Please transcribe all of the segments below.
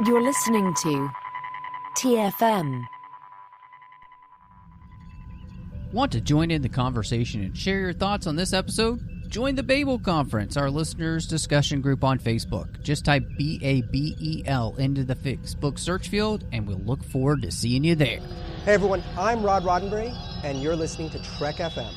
You're listening to TFM. Want to join in the conversation and share your thoughts on this episode? Join the Babel Conference, our listeners' discussion group on Facebook. Just type BABEL into the Facebook search field, and we'll look forward to seeing you there. Hey everyone, I'm Rod Roddenberry, and you're listening to Trek FM.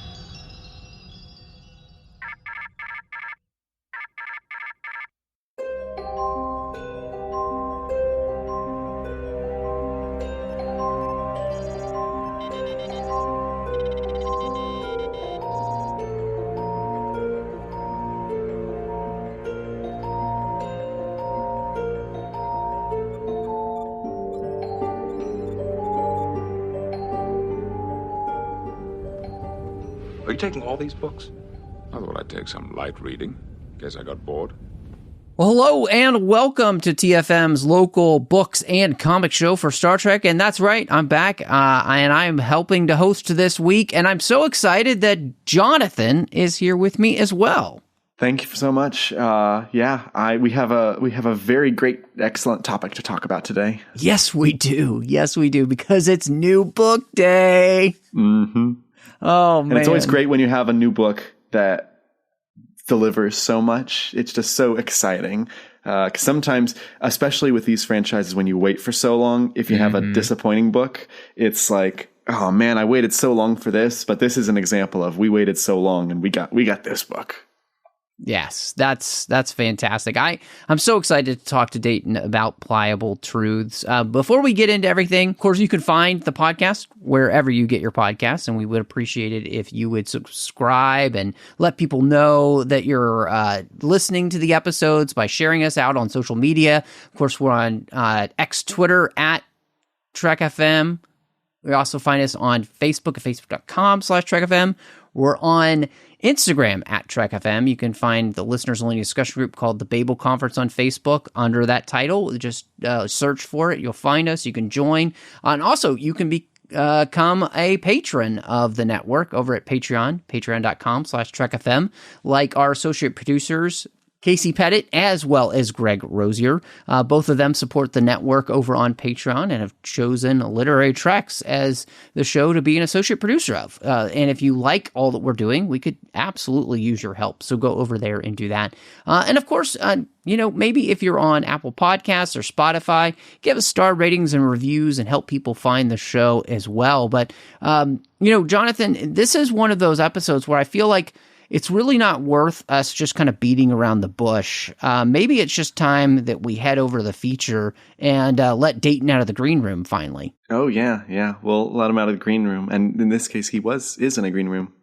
Are you taking all these books? I thought I'd take some light reading. Guess I got bored. Well, hello and welcome to TFM's local books and comic show for Star Trek. And that's right, I'm back, and I'm helping to host this week. And I'm so excited that Jonathan is here with me as well. Thank you so much. We have a very great, excellent topic to talk about today. Yes, we do. Yes, we do, because it's New Book Day. Mm-hmm. Oh, man. And it's always great when you have a new book that delivers so much. It's just so exciting. 'Cause sometimes, especially with these franchises, when you wait for so long, if you have a disappointing book, it's like, oh man, I waited so long for this. But this is an example of we waited so long and we got this book. Yes, that's fantastic. I'm so excited to talk to Dayton about Pliable Truths. Before we get into everything, of course, you can find the podcast wherever you get your podcasts, and we would appreciate it if you would subscribe and let people know that you're listening to the episodes by sharing us out on social media. Of course, we're on X Twitter at Trek FM. We also find us on Facebook at facebook.com/TrekFM. We're on Instagram at Trek FM. You can find the listeners only discussion group called the Babel Conference on Facebook under that title. Just search for it. You'll find us. You can join. And also, you can become a patron of the network over at Patreon, patreon.com/TrekFM, like our associate producers, Casey Pettit, as well as Greg Rosier. Both of them support the network over on Patreon and have chosen Literary Treks as the show to be an associate producer of. And if you like all that we're doing, we could absolutely use your help. So go over there and do that. And of course, maybe if you're on Apple Podcasts or Spotify, give us star ratings and reviews and help people find the show as well. But, Jonathan, this is one of those episodes where I feel like it's really not worth us just kind of beating around the bush. Maybe it's just time that we head over to the feature and let Dayton out of the green room finally. Oh, yeah. We'll let him out of the green room. And in this case, he is in a green room.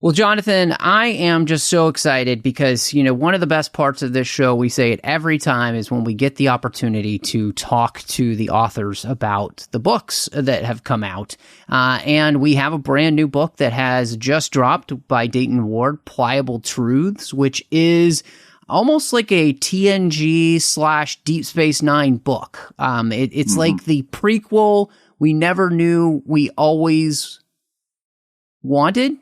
Well, Jonathan, I am just so excited because, one of the best parts of this show, we say it every time, is when we get the opportunity to talk to the authors about the books that have come out. And we have a brand new book that has just dropped by Dayton Ward, Pliable Truths, which is almost like a TNG/Deep Space Nine book. It's like the prequel we never knew we always wanted.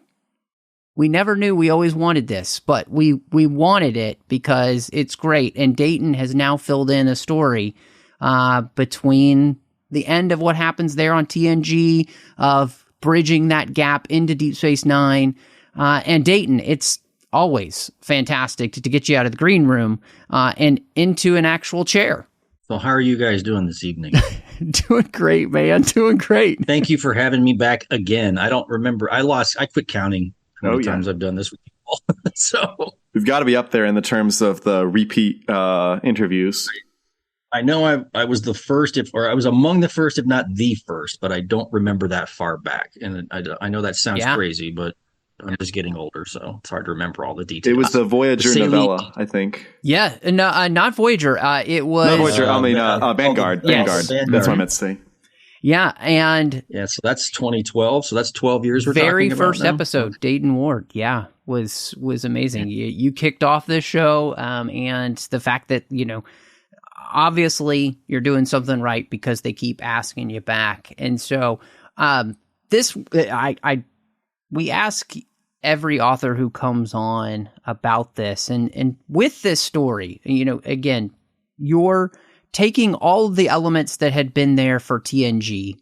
We never knew we always wanted this, but we wanted it because it's great. And Dayton has now filled in a story between the end of what happens there on TNG, of bridging that gap into Deep Space Nine. And Dayton, it's always fantastic to get you out of the green room and into an actual chair. So how are you guys doing this evening? Doing great, man. Doing great. Thank you for having me back again. I don't remember. I quit counting how many times I've done this with people. So we've got to be up there in the terms of the repeat interviews. I know I was the first, I was among the first, if not the first, but I don't remember that far back. And I know that sounds crazy, but I'm just getting older, so it's hard to remember all the details. It was the Voyager novella, I think. Yeah, no, not Voyager. It was not Voyager. Vanguard. Yes. Vanguard. That's what I meant to say. Yeah, and so that's 2012. So that's 12 years. We're very talking about first episode, Dayton Ward. Yeah, was amazing. You kicked off this show, and the fact that obviously you're doing something right because they keep asking you back, and so we ask every author who comes on about this. And with this story, again, you're taking all of the elements that had been there for TNG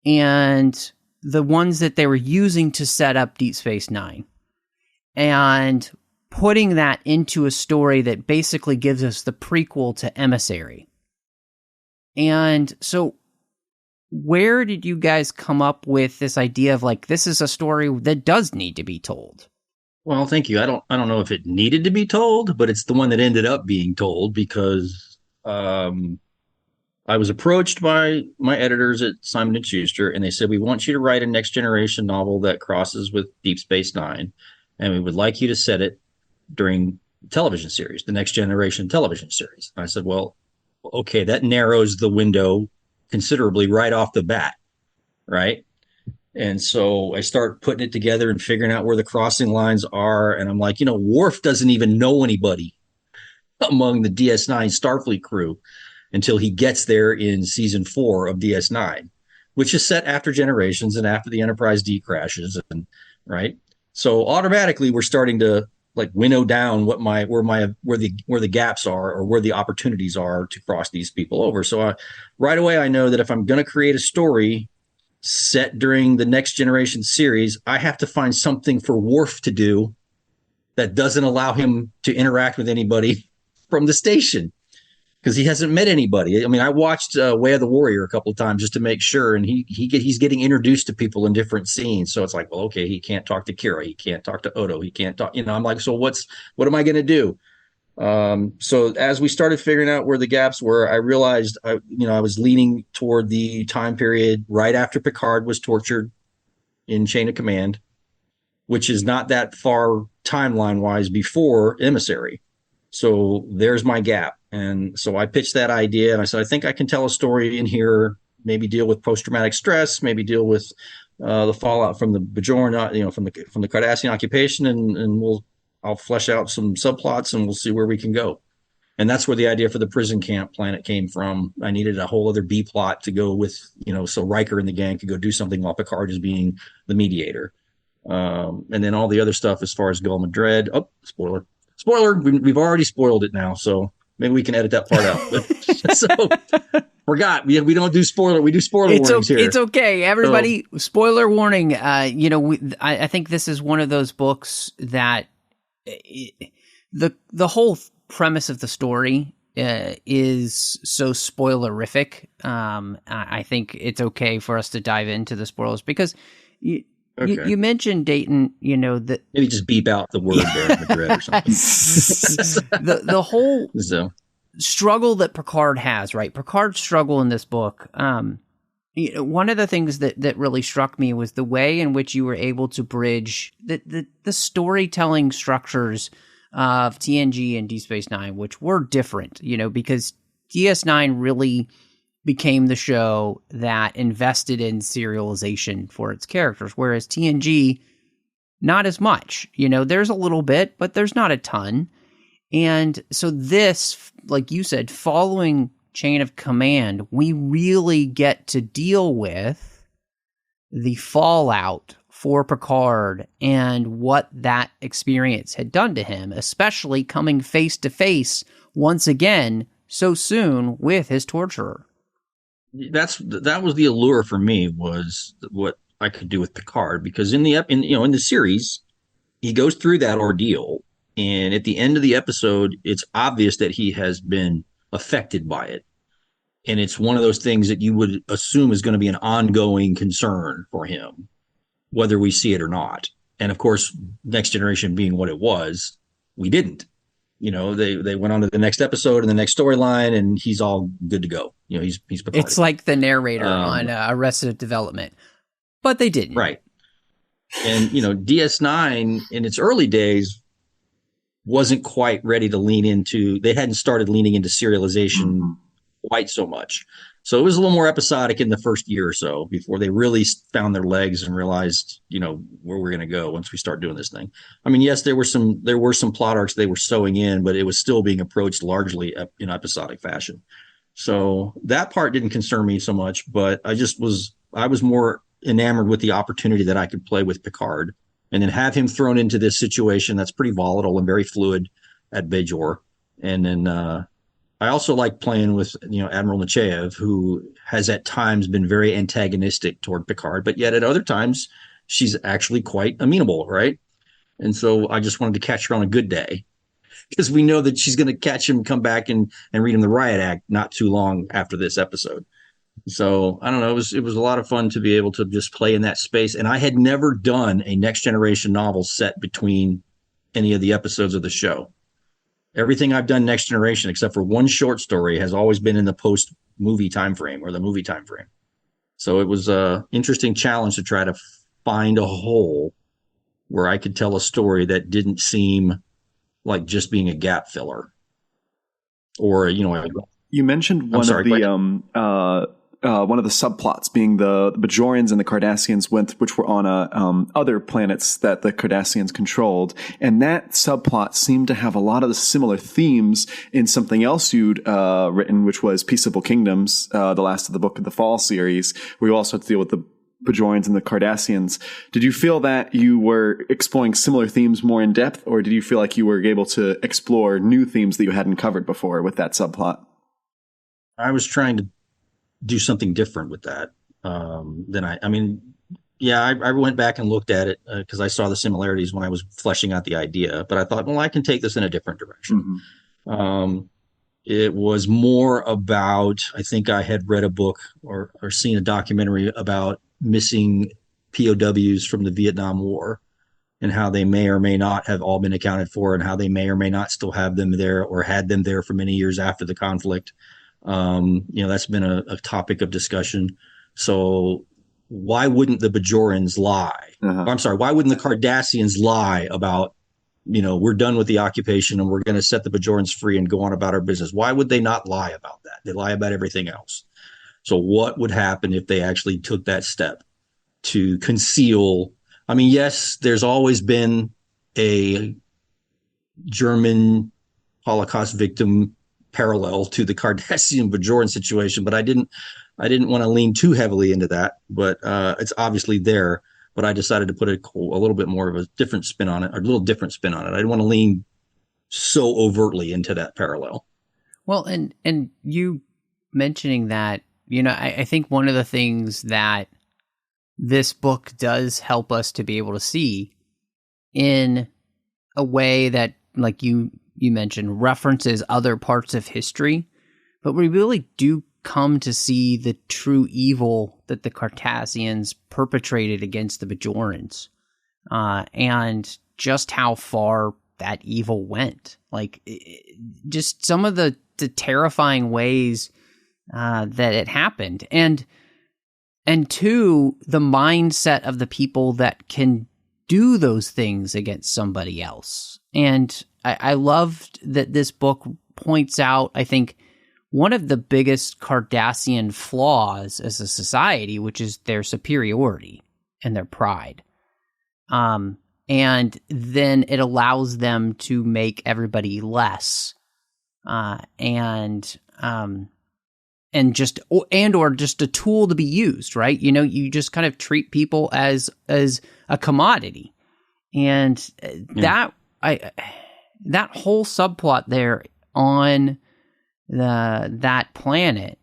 and the ones that they were using to set up Deep Space Nine and putting that into a story that basically gives us the prequel to Emissary. And so where did you guys come up with this idea of like, this is a story that does need to be told? Well, thank you. I don't know if it needed to be told, but it's the one that ended up being told because I was approached by my editors at Simon & Schuster, and they said, we want you to write a next generation novel that crosses with Deep Space Nine, and we would like you to set it during television series, the next generation television series. And I said, well, okay, that narrows the window considerably right off the bat, right? And so I start putting it together and figuring out where the crossing lines are. And I'm like, Worf doesn't even know anybody among the DS9 Starfleet crew until he gets there in season 4 of DS9, which is set after Generations and after the Enterprise D crashes, and right. So automatically we're starting to like winnow down where the gaps are or where the opportunities are to cross these people over. So right away I know that if I'm going to create a story set during the Next Generation series, I have to find something for Worf to do that doesn't allow him to interact with anybody from the station because he hasn't met anybody. I mean, I watched Way of the Warrior a couple of times just to make sure, and he's getting introduced to people in different scenes. So it's like, well, okay, he can't talk to Kira, he can't talk to Odo, he can't talk. I'm like, so what am I going to do? So as we started figuring out where the gaps were, I realized I was leaning toward the time period right after Picard was tortured in Chain of Command, which is not that far timeline wise before Emissary. So there's my gap. And so I pitched that idea and I said, I think I can tell a story in here, maybe deal with post-traumatic stress, maybe deal with the fallout from the Bajoran, from the Cardassian occupation, and I'll flesh out some subplots and we'll see where we can go. And that's where the idea for the prison camp planet came from. I needed a whole other B plot to go with, so Riker and the gang could go do something while Picard is being the mediator. And then all the other stuff as far as Gul Madred. Oh, spoiler. We've already spoiled it now. So maybe we can edit that part out. So forgot. We don't do spoiler. We do spoiler warnings here. It's okay. Everybody, spoiler warning. I think this is one of those books that the whole premise of the story is so spoilerific. I think it's okay for us to dive into the spoilers because you mentioned Dayton, that maybe just beep out the word there, Madrid or something. the whole struggle that Picard has, right? Picard's struggle in this book. One of the things that really struck me was the way in which you were able to bridge the storytelling structures of TNG and Deep Space Nine, which were different, because DS9 really became the show that invested in serialization for its characters, whereas TNG, not as much. There's a little bit, but there's not a ton. And so this, like you said, following Chain of Command, we really get to deal with the fallout for Picard and what that experience had done to him, especially coming face to face once again so soon with his torturer. That was the allure for me, was what I could do with Picard, because in the series he goes through that ordeal, and at the end of the episode it's obvious that he has been affected by it. And it's one of those things that you would assume is going to be an ongoing concern for him, whether we see it or not. And of course, Next Generation being what it was, we didn't. They went on to the next episode and the next storyline, and he's all good to go. He's Picard. It's like the narrator on Arrested Development, but they didn't. Right. And, DS9 in its early days wasn't quite ready to lean into, they hadn't started leaning into serialization quite so much. So it was a little more episodic in the first year or so before they really found their legs and realized, where we're going to go once we start doing this thing. I mean, yes, there were some plot arcs they were sewing in, but it was still being approached largely in episodic fashion. So that part didn't concern me so much, but I was more enamored with the opportunity that I could play with Picard and then have him thrown into this situation that's pretty volatile and very fluid at Bajor. And then I also like playing with, Admiral Nechayev, who has at times been very antagonistic toward Picard, but yet at other times she's actually quite amenable, right? And so I just wanted to catch her on a good day, because we know that she's going to catch him, come back and read him the riot act not too long after this episode. So I don't know. It was a lot of fun to be able to just play in that space. And I had never done a Next Generation novel set between any of the episodes of the show. Everything I've done Next Generation, except for one short story, has always been in the post movie time frame or the movie time frame. So it was a interesting challenge to try to find a hole where I could tell a story that didn't seem like just being a gap filler. Or, you mentioned one of the subplots being the Bajorans and the Cardassians which were on other planets that the Cardassians controlled. And that subplot seemed to have a lot of the similar themes in something else you'd written, which was Peaceable Kingdoms, the last of the Book of the Fall series, where you also had to deal with the Bajorans and the Cardassians. Did you feel that you were exploring similar themes more in depth, or did you feel like you were able to explore new themes that you hadn't covered before with that subplot? I was trying to do something different with that than I went back and looked at it because I saw the similarities when I was fleshing out the idea, but I thought, well, I can take this in a different direction. Mm-hmm. It was more about, I think I had read a book or seen a documentary about missing POWs from the Vietnam War and how they may or may not have all been accounted for, and how they may or may not still have them there or had them there for many years after the conflict. That's been a topic of discussion. So why wouldn't the Bajorans lie? Uh-huh. I'm sorry. Why wouldn't the Cardassians lie about, we're done with the occupation and we're going to set the Bajorans free and go on about our business? Why would they not lie about that? They lie about everything else. So what would happen if they actually took that step to conceal? I mean, yes, there's always been a German Holocaust victim parallel to the Cardassian Bajoran situation, but I didn't want to lean too heavily into that. But it's obviously there. But I decided to put a little bit more of a different spin on it, or a little different spin on it. I didn't want to lean so overtly into that parallel. Well, and you mentioning that, I think one of the things that this book does help us to be able to see in a way that, like you mentioned, references other parts of history, but we really do come to see the true evil that the Cardassians perpetrated against the Bajorans, and just how far that evil went. Like, just some of the terrifying ways that it happened, and two, the mindset of the people that can do those things against somebody else. And I loved that this book points out, I think, one of the biggest Cardassian flaws as a society, which is their superiority and their pride. And then it allows them to make everybody less, or just a tool to be used, right? You just kind of treat people as a commodity. And that whole subplot there on that planet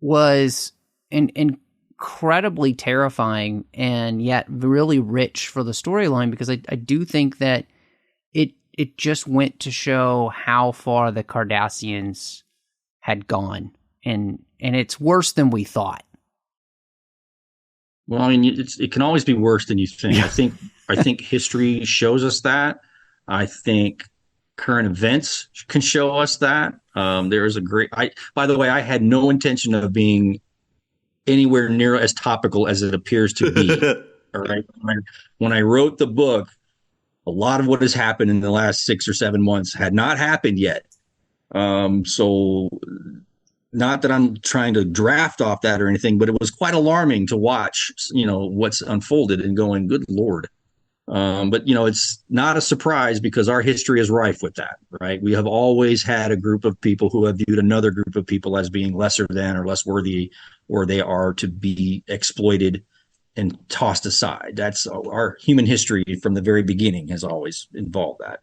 was incredibly terrifying, and yet really rich for the storyline, because I do think that it just went to show how far the Cardassians had gone, and it's worse than we thought. Well, I mean, it can always be worse than you think. I think history shows us that. I think current events can show us that. There is by the way, I had no intention of being anywhere near as topical as it appears to be. All right. When I wrote the book, a lot of what has happened in the last 6 or 7 months had not happened yet. So not that I'm trying to draft off that or anything, but it was quite alarming to watch, what's unfolded and going, good Lord. But it's not a surprise, because our history is rife with that, right? We have always had a group of people who have viewed another group of people as being lesser than or less worthy, or they are to be exploited and tossed aside. That's our human history from the very beginning has always involved that.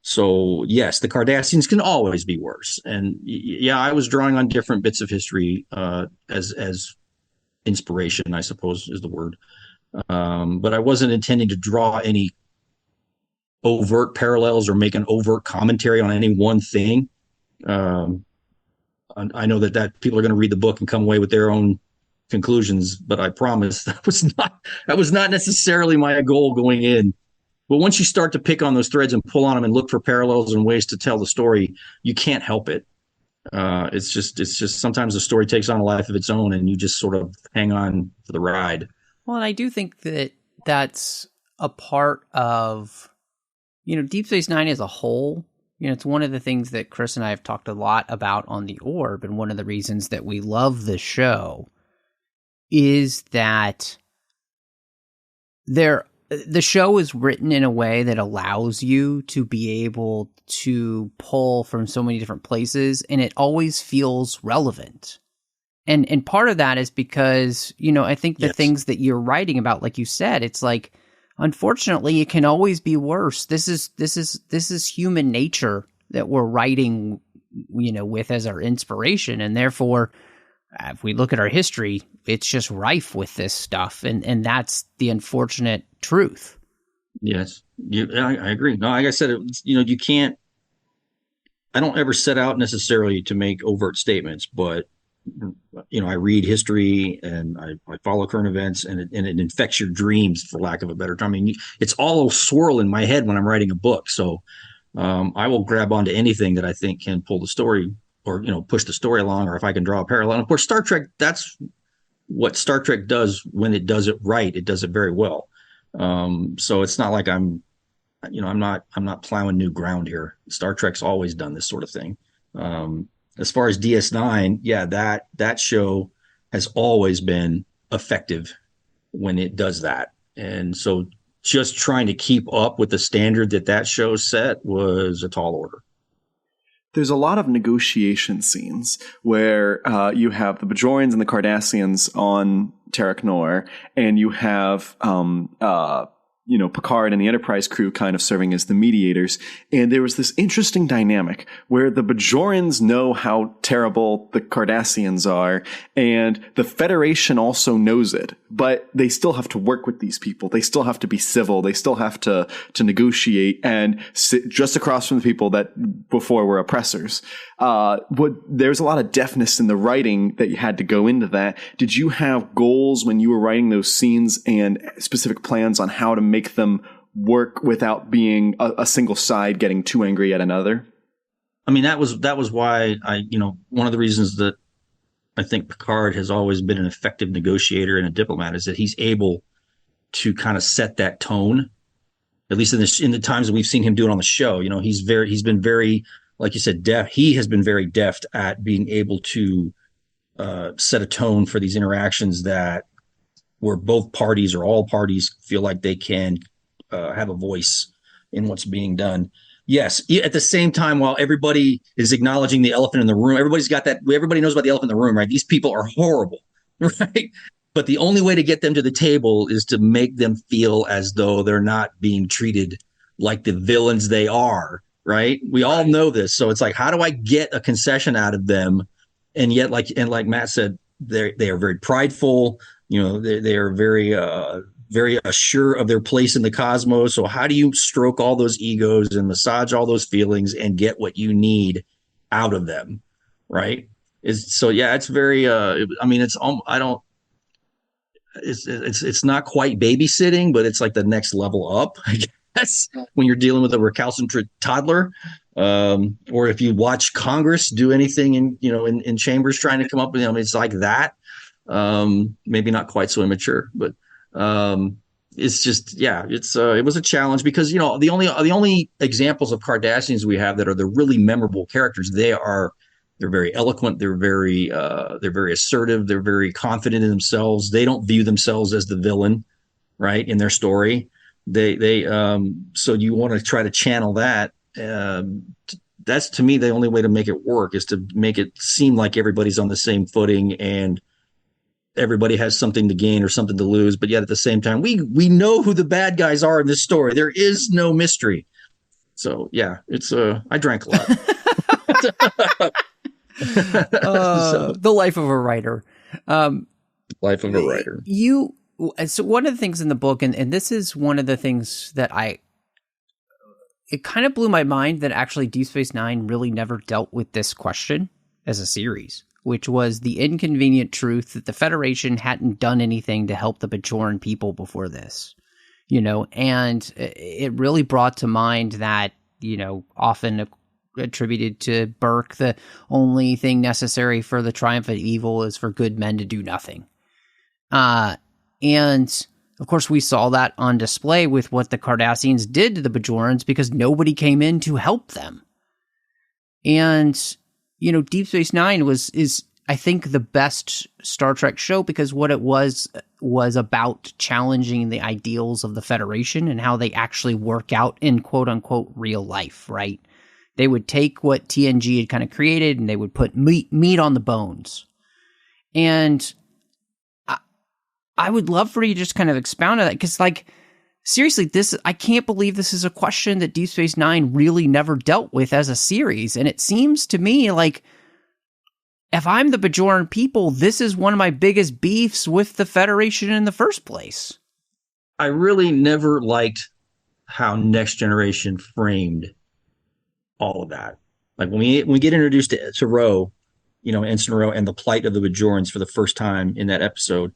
So yes, the Cardassians can always be worse. And yeah, I was drawing on different bits of history as inspiration, I suppose is the word. But I wasn't intending to draw any overt parallels or make an overt commentary on any one thing. I know that people are going to read the book and come away with their own conclusions, but I promise that was not necessarily my goal going in. But once you start to pick on those threads and pull on them and look for parallels and ways to tell the story, you can't help it. It's just sometimes the story takes on a life of its own, and you just sort of hang on for the ride. Well, and I do think that that's a part of, Deep Space Nine as a whole. It's one of the things that Chris and I have talked a lot about on The Orb, and one of the reasons that we love the show is that the show is written in a way that allows you to be able to pull from so many different places, and it always feels relevant. And part of that is because, I think the things that you're writing about, like you said, it's like, unfortunately, it can always be worse. This is human nature that we're writing, with as our inspiration. And therefore, if we look at our history, it's just rife with this stuff. And that's the unfortunate truth. Yes, I agree. No, like I said, you can't, I don't ever set out necessarily to make overt statements, but I read history and I follow current events, and it infects your dreams, for lack of a better term. I mean, it's all a swirl in my head when I'm writing a book. So I will grab onto anything that I think can pull the story or, push the story along, or if I can draw a parallel. And of course, Star Trek, that's what Star Trek does when it does it right. It does it very well. So it's not like I'm not plowing new ground here. Star Trek's always done this sort of thing. As far as DS9, yeah, that show has always been effective when it does that. And so just trying to keep up with the standard that show set was a tall order. There's a lot of negotiation scenes where you have the Bajorans and the Cardassians on Terok Nor, and you have Picard and the Enterprise crew kind of serving as the mediators. And there was this interesting dynamic where the Bajorans know how terrible the Cardassians are, and the Federation also knows it, but they still have to work with these people. They still have to be civil. They still have to negotiate and sit just across from the people that before were oppressors. There's a lot of deftness in the writing that you had to go into that. Did you have goals when you were writing those scenes and specific plans on how to make them work without being a single side getting too angry at another? I mean, that was why one of the reasons that I think Picard has always been an effective negotiator and a diplomat is that he's able to kind of set that tone, at least in the times that we've seen him do it on the show. He's been very, like you said, deft. He has been very deft at being able to set a tone for these interactions where both parties or all parties feel like they can have a voice in what's being done. Yes, at the same time, while everybody is acknowledging the elephant in the room, everybody knows about the elephant in the room, right? These people are horrible, right? But the only way to get them to the table is to make them feel as though they're not being treated like the villains they are, right? We all know this. So it's like, how do I get a concession out of them? And yet, like Matt said, they are very prideful. They are very very assured of their place in the cosmos. So how do you stroke all those egos and massage all those feelings and get what you need out of them, right? It's very. It's not quite babysitting, but it's like the next level up, I guess, when you're dealing with a recalcitrant toddler. Or if you watch Congress do anything in chambers trying to come up with, it's like that. Maybe not quite so immature, but it's just, it was a challenge because, the only examples of Cardassians we have that are the really memorable characters, they're very eloquent. They're very assertive. They're very confident in themselves. They don't view themselves as the villain, right? In their story, so you want to try to channel that. That's, to me, the only way to make it work is to make it seem like everybody's on the same footing and everybody has something to gain or something to lose, but yet at the same time, we know who the bad guys are in this story. There is no mystery. So yeah, it's I drank a lot. The life of a writer. Life of a writer. So one of the things in the book, and this is one of the things that it kind of blew my mind that actually Deep Space Nine really never dealt with this question as a series, which was the inconvenient truth that the Federation hadn't done anything to help the Bajoran people before this, and it really brought to mind that, often attributed to Burke, the only thing necessary for the triumph of evil is for good men to do nothing. And of course we saw that on display with what the Cardassians did to the Bajorans because nobody came in to help them. And, Deep Space Nine is I think the best Star Trek show because what it was about challenging the ideals of the Federation and how they actually work out in quote unquote real life, right? They would take what TNG had kind of created and they would put meat on the bones. And I would love for you to just kind of expound on that because, seriously, I can't believe this is a question that Deep Space Nine really never dealt with as a series. And it seems to me like if I'm the Bajoran people, this is one of my biggest beefs with the Federation in the first place. I really never liked how Next Generation framed all of that. Like when we get introduced to Ro, Ensign Ro, and the plight of the Bajorans for the first time in that episode.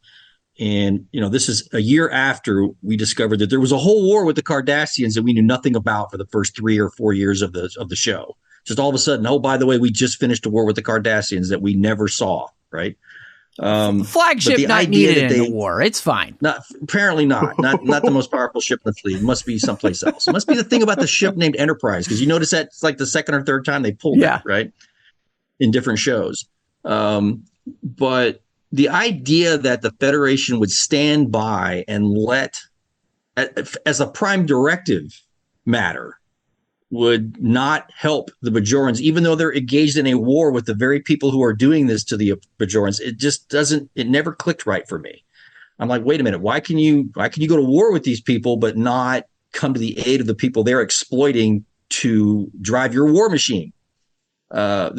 And, this is a year after we discovered that there was a whole war with the Cardassians that we knew nothing about for the first 3 or 4 years of the show. Just all of a sudden, oh, by the way, we just finished a war with the Cardassians that we never saw, right? Flagship not needed in the war. It's fine. Apparently not the most powerful ship in the fleet. It must be someplace else. It must be the thing about the ship named Enterprise, because you notice that it's like the second or third time they pulled that, right? In different shows. But the idea that the Federation would stand by and let, as a prime directive matter, would not help the Bajorans, even though they're engaged in a war with the very people who are doing this to the Bajorans, it never clicked right for me. I'm like, wait a minute, why can you go to war with these people but not come to the aid of the people they're exploiting to drive your war machine? So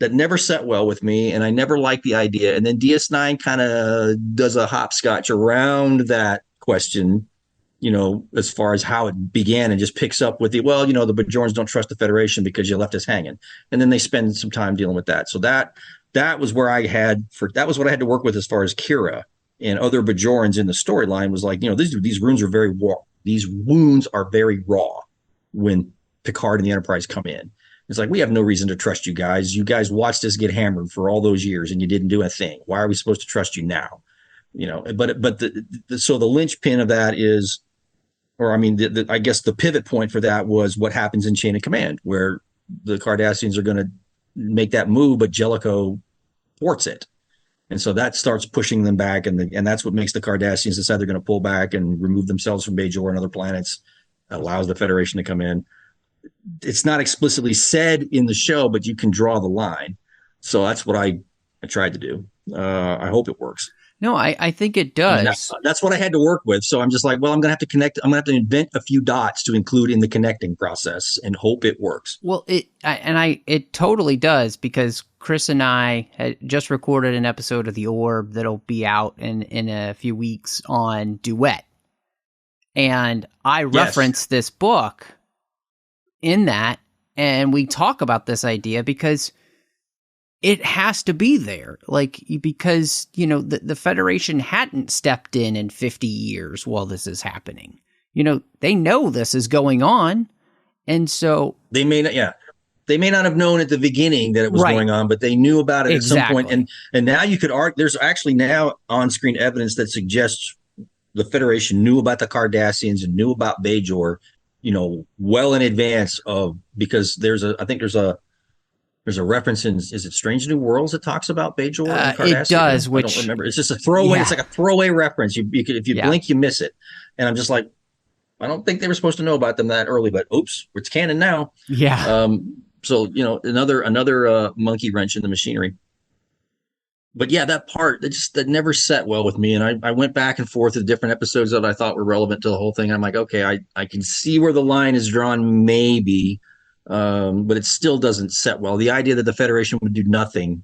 that never set well with me, and I never liked the idea. And then DS9 kind of does a hopscotch around that question, as far as how it began, and just picks up with the Bajorans don't trust the Federation because you left us hanging. And then they spend some time dealing with that. So that was where that was what I had to work with as far as Kira and other Bajorans in the storyline was like, these wounds are very raw. These wounds are very raw when Picard and the Enterprise come in. It's like, we have no reason to trust you guys. You guys watched us get hammered for all those years and you didn't do a thing. Why are we supposed to trust you now? So the linchpin of that is, I guess the pivot point for that was what happens in Chain of Command, where the Cardassians are going to make that move, but Jellicoe thwarts it. And so that starts pushing them back. And that's what makes the Cardassians decide they're going to pull back and remove themselves from Bajor and other planets, allows the Federation to come in. It's not explicitly said in the show, but you can draw the line. So that's what I tried to do. I hope it works. No, I think it does. That's what I had to work with. So I'm just like, well, I'm going to have to connect. I'm going to have to invent a few dots to include in the connecting process and hope it works. Well, it totally does, because Chris and I had just recorded an episode of The Orb that'll be out in a few weeks on Duet. And I reference this book in that, and we talk about this idea because it has to be there, because the Federation hadn't stepped in 50 years while this is happening. They know this is going on, and so they may not have known at the beginning that it was going on, but they knew about it at some point. And now you could argue there's actually now on-screen evidence that suggests the Federation knew about the Cardassians and knew about Bajor, well in advance of, because there's a reference in, is it Strange New Worlds that talks about Bajor and Cardassian? It does, I don't remember. It's just a throwaway. Yeah. It's like a throwaway reference. If you blink, you miss it. And I'm just like, I don't think they were supposed to know about them that early, but oops, it's canon now. Yeah. So another monkey wrench in the machinery. But yeah, that part that never set well with me. And I went back and forth with different episodes that I thought were relevant to the whole thing. I'm like, okay, I can see where the line is drawn, maybe, but it still doesn't set well. The idea that the Federation would do nothing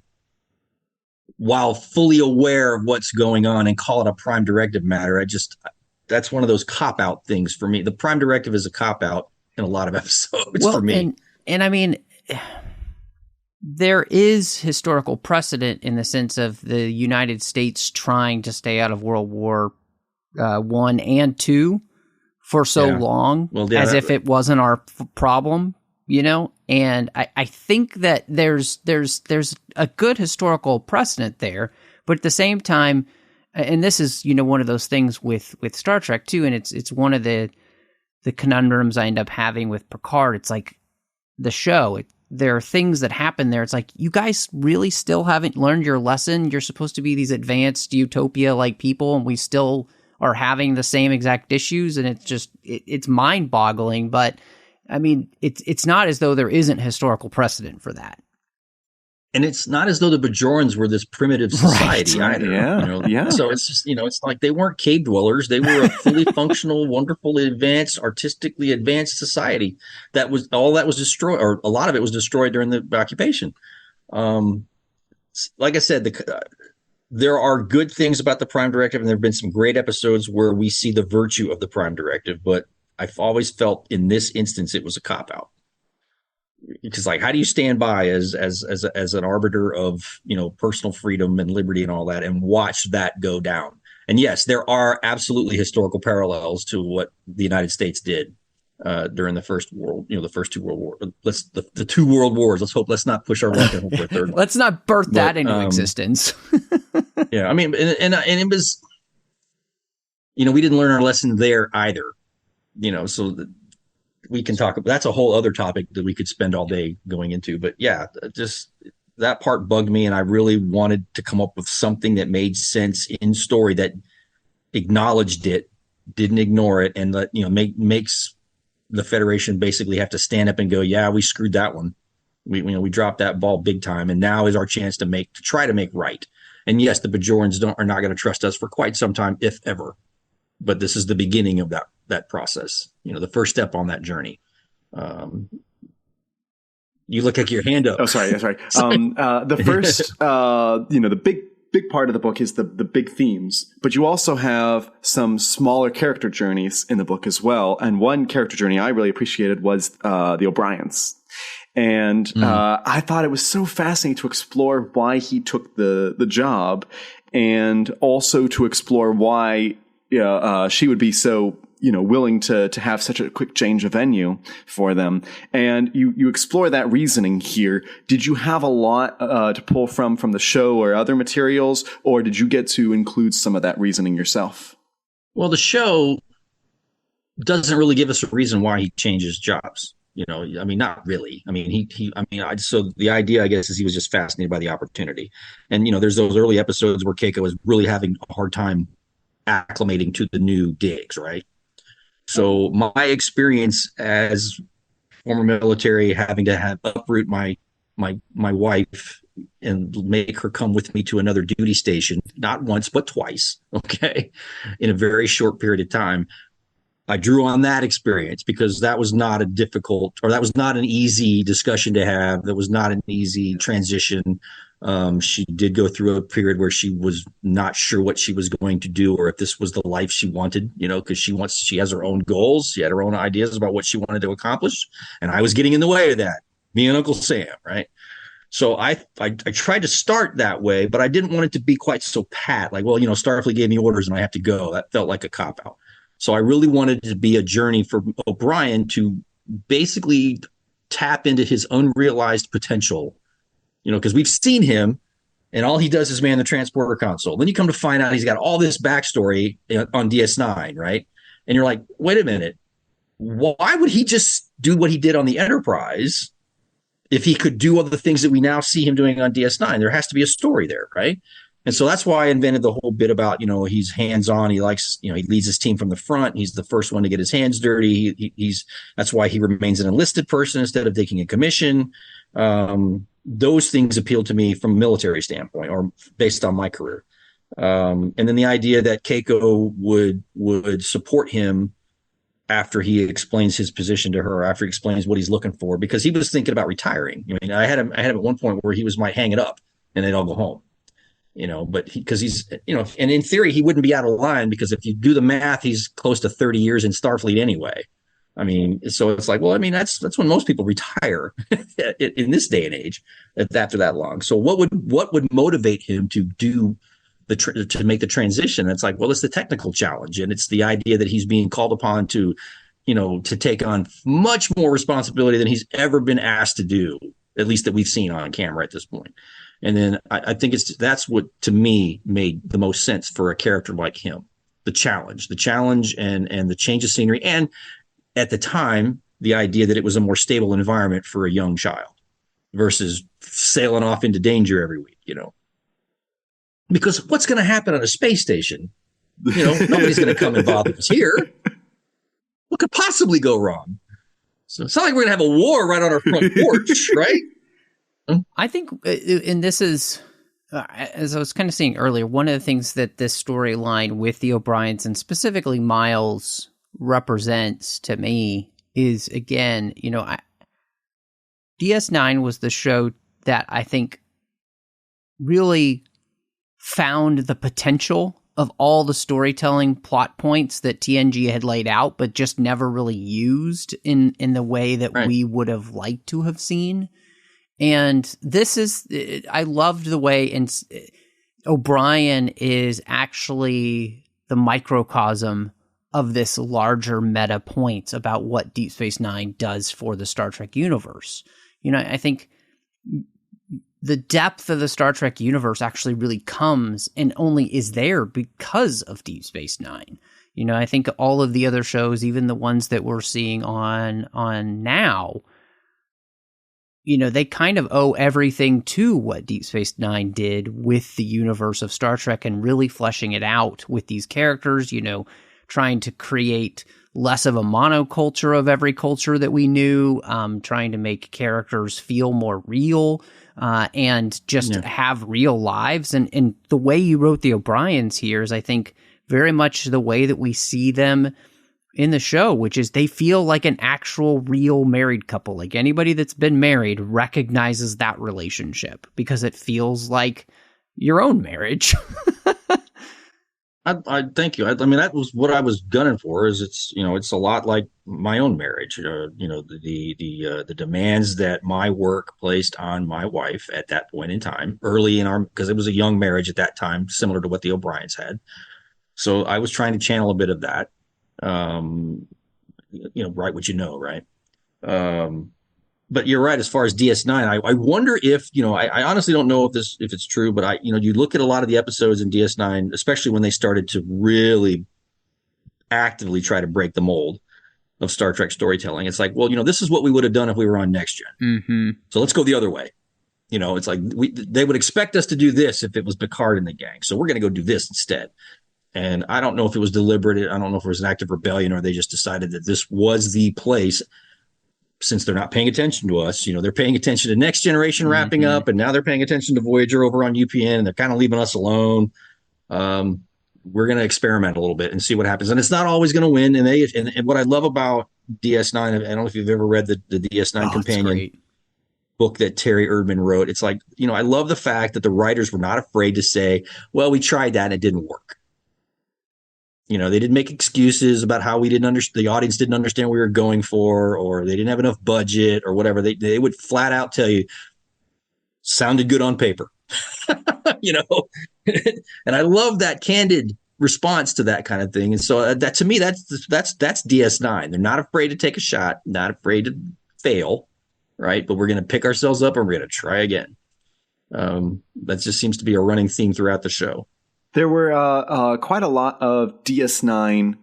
while fully aware of what's going on and call it a prime directive matter, that's one of those cop out things for me. The prime directive is a cop out in a lot of episodes for me. And I mean, there is historical precedent in the sense of the United States trying to stay out of World War One and Two for so long, as if it wasn't our problem, you know. And I think that there's a good historical precedent there, but at the same time, and this is, you know, one of those things with Star Trek too, and it's one of the conundrums I end up having with Picard. It's like the show. There are things that happen there. It's like, you guys really still haven't learned your lesson. You're supposed to be these advanced utopia-like people, and we still are having the same exact issues, and it's just it's mind-boggling. But I mean, it's not as though there isn't historical precedent for that. And it's not as though the Bajorans were this primitive society either. Yeah. You know? So it's just, you know, it's like they weren't cave dwellers. They were a fully functional, wonderfully advanced, artistically advanced society. That was destroyed, or a lot of it was destroyed during the occupation. Like I said, there are good things about the Prime Directive, and there have been some great episodes where we see the virtue of the Prime Directive. But I've always felt in this instance it was a cop out. Because, like, how do you stand by as an arbiter of, you know, personal freedom and liberty and all that, and watch that go down? And yes, there are absolutely historical parallels to what the United States did during the first two world wars. The two world wars. Let's not push our luck for a third one. Let's not birth that into existence. Yeah, I mean, and it was, you know, we didn't learn our lesson there either. You know, so. We can talk about, that's a whole other topic that we could spend all day going into. But yeah, just that part bugged me, and I really wanted to come up with something that made sense in story, that acknowledged it, didn't ignore it, and that, you know, makes the Federation basically have to stand up and go, yeah, we screwed that one. We dropped that ball big time, and now is our chance to try to make right. And yes, the Bajorans are not going to trust us for quite some time, if ever. But this is the beginning of that process, you know, the first step on that journey. You look like your hand up. Oh, sorry. The first, you know, the big part of the book is the big themes, but you also have some smaller character journeys in the book as well. And one character journey I really appreciated was the O'Briens. And I thought it was so fascinating to explore why he took the job, and also to explore why she would be so, you know, willing to have such a quick change of venue for them. And you explore that reasoning here. Did you have a lot to pull from the show or other materials, or did you get to include some of that reasoning yourself? Well, the show doesn't really give us a reason why he changes jobs. You know, I mean, not really. I mean, so the idea, I guess, is he was just fascinated by the opportunity. And, you know, there's those early episodes where Keiko was really having a hard time acclimating to the new digs, right? So my experience as former military, having to uproot my wife and make her come with me to another duty station, not once but twice, okay, in a very short period of time, I drew on that experience, because that was not that was not an easy discussion to have. That was not an easy transition. She did go through a period where she was not sure what she was going to do, or if this was the life she wanted, you know, because she has her own goals. She had her own ideas about what she wanted to accomplish. And I was getting in the way of that, me and Uncle Sam, right? So I tried to start that way, but I didn't want it to be quite so pat. Like, well, you know, Starfleet gave me orders and I have to go. That felt like a cop-out. So I really wanted it to be a journey for O'Brien to basically tap into his unrealized potential, you know, because we've seen him and all he does is man the transporter console. Then you come to find out he's got all this backstory on DS9, right? And you're like, wait a minute, why would he just do what he did on the Enterprise if he could do all the things that we now see him doing on DS9? There has to be a story there, right? And so that's why I invented the whole bit about, he's hands-on. He likes, he leads his team from the front. He's the first one to get his hands dirty. That's why he remains an enlisted person instead of taking a commission. Those things appealed to me from a military standpoint or based on my career. And then the idea that Keiko would support him after he explains his position to her, after he explains what he's looking for, because he was thinking about retiring. I mean, I had him at one point where he might hang it up and they'd all go home, but because he's, and in theory, he wouldn't be out of line, because if you do the math, he's close to 30 years in Starfleet anyway. I mean, so it's like, well, I mean, that's when most people retire in this day and age after that long. So what would motivate him to do to make the transition? It's like, well, it's the technical challenge, and it's the idea that he's being called upon to, to take on much more responsibility than he's ever been asked to do, at least that we've seen on camera at this point. And then I think that's what to me made the most sense for a character like him, the challenge and the change of scenery. And at the time, the idea that it was a more stable environment for a young child versus sailing off into danger every week, because what's going to happen on a space station? Nobody's going to come and bother us here. What could possibly go wrong? So it's not like we're going to have a war right on our front porch, right? I think, and this is, as I was kind of saying earlier, one of the things that this storyline with the O'Briens and specifically Miles represents to me is, again, DS9 was the show that I think really found the potential of all the storytelling plot points that TNG had laid out, but just never really used in the way that we would have liked to have seen. And I loved the way O'Brien is actually the microcosm of this larger meta point about what Deep Space Nine does for the Star Trek universe. I think the depth of the Star Trek universe actually really comes and only is there because of Deep Space Nine. I think all of the other shows, even the ones that we're seeing on now, they kind of owe everything to what Deep Space Nine did with the universe of Star Trek and really fleshing it out with these characters, trying to create less of a monoculture of every culture that we knew, trying to make characters feel more real, and just have real lives. And the way you wrote the O'Briens here is, I think, very much the way that we see them in the show, which is they feel like an actual real married couple. Like anybody that's been married recognizes that relationship because it feels like your own marriage. I thank you. I mean, that was what I was gunning for. Is it's a lot like my own marriage. The demands that my work placed on my wife at that point in time, early in because it was a young marriage at that time, similar to what the O'Briens had. So I was trying to channel a bit of that. Write what you know, right? But you're right. As far as DS9, I wonder if, I honestly don't know if it's true, but you look at a lot of the episodes in DS9, especially when they started to really actively try to break the mold of Star Trek storytelling. It's like, well, this is what we would have done if we were on Next Gen. Mm-hmm. So let's go the other way. It's like they would expect us to do this if it was Picard and the gang. So we're going to go do this instead. And I don't know if it was deliberate. I don't know if it was an act of rebellion or they just decided that this was the place. Since they're not paying attention to us, they're paying attention to Next Generation wrapping up, and now they're paying attention to Voyager over on UPN, and they're kind of leaving us alone. We're going to experiment a little bit and see what happens. And it's not always going to win. And what I love about DS9, I don't know if you've ever read the DS9 companion book that Terry Erdman wrote. It's like, I love the fact that the writers were not afraid to say, well, we tried that and it didn't work. They didn't make excuses about how we didn't understand, the audience didn't understand what we were going for, or they didn't have enough budget or whatever. They would flat out tell you, sounded good on paper, and I love that candid response to that kind of thing. And so that to me, that's DS9. They're not afraid to take a shot, not afraid to fail. Right. But we're going to pick ourselves up and we're going to try again. That just seems to be a running theme throughout the show. There were quite a lot of DS9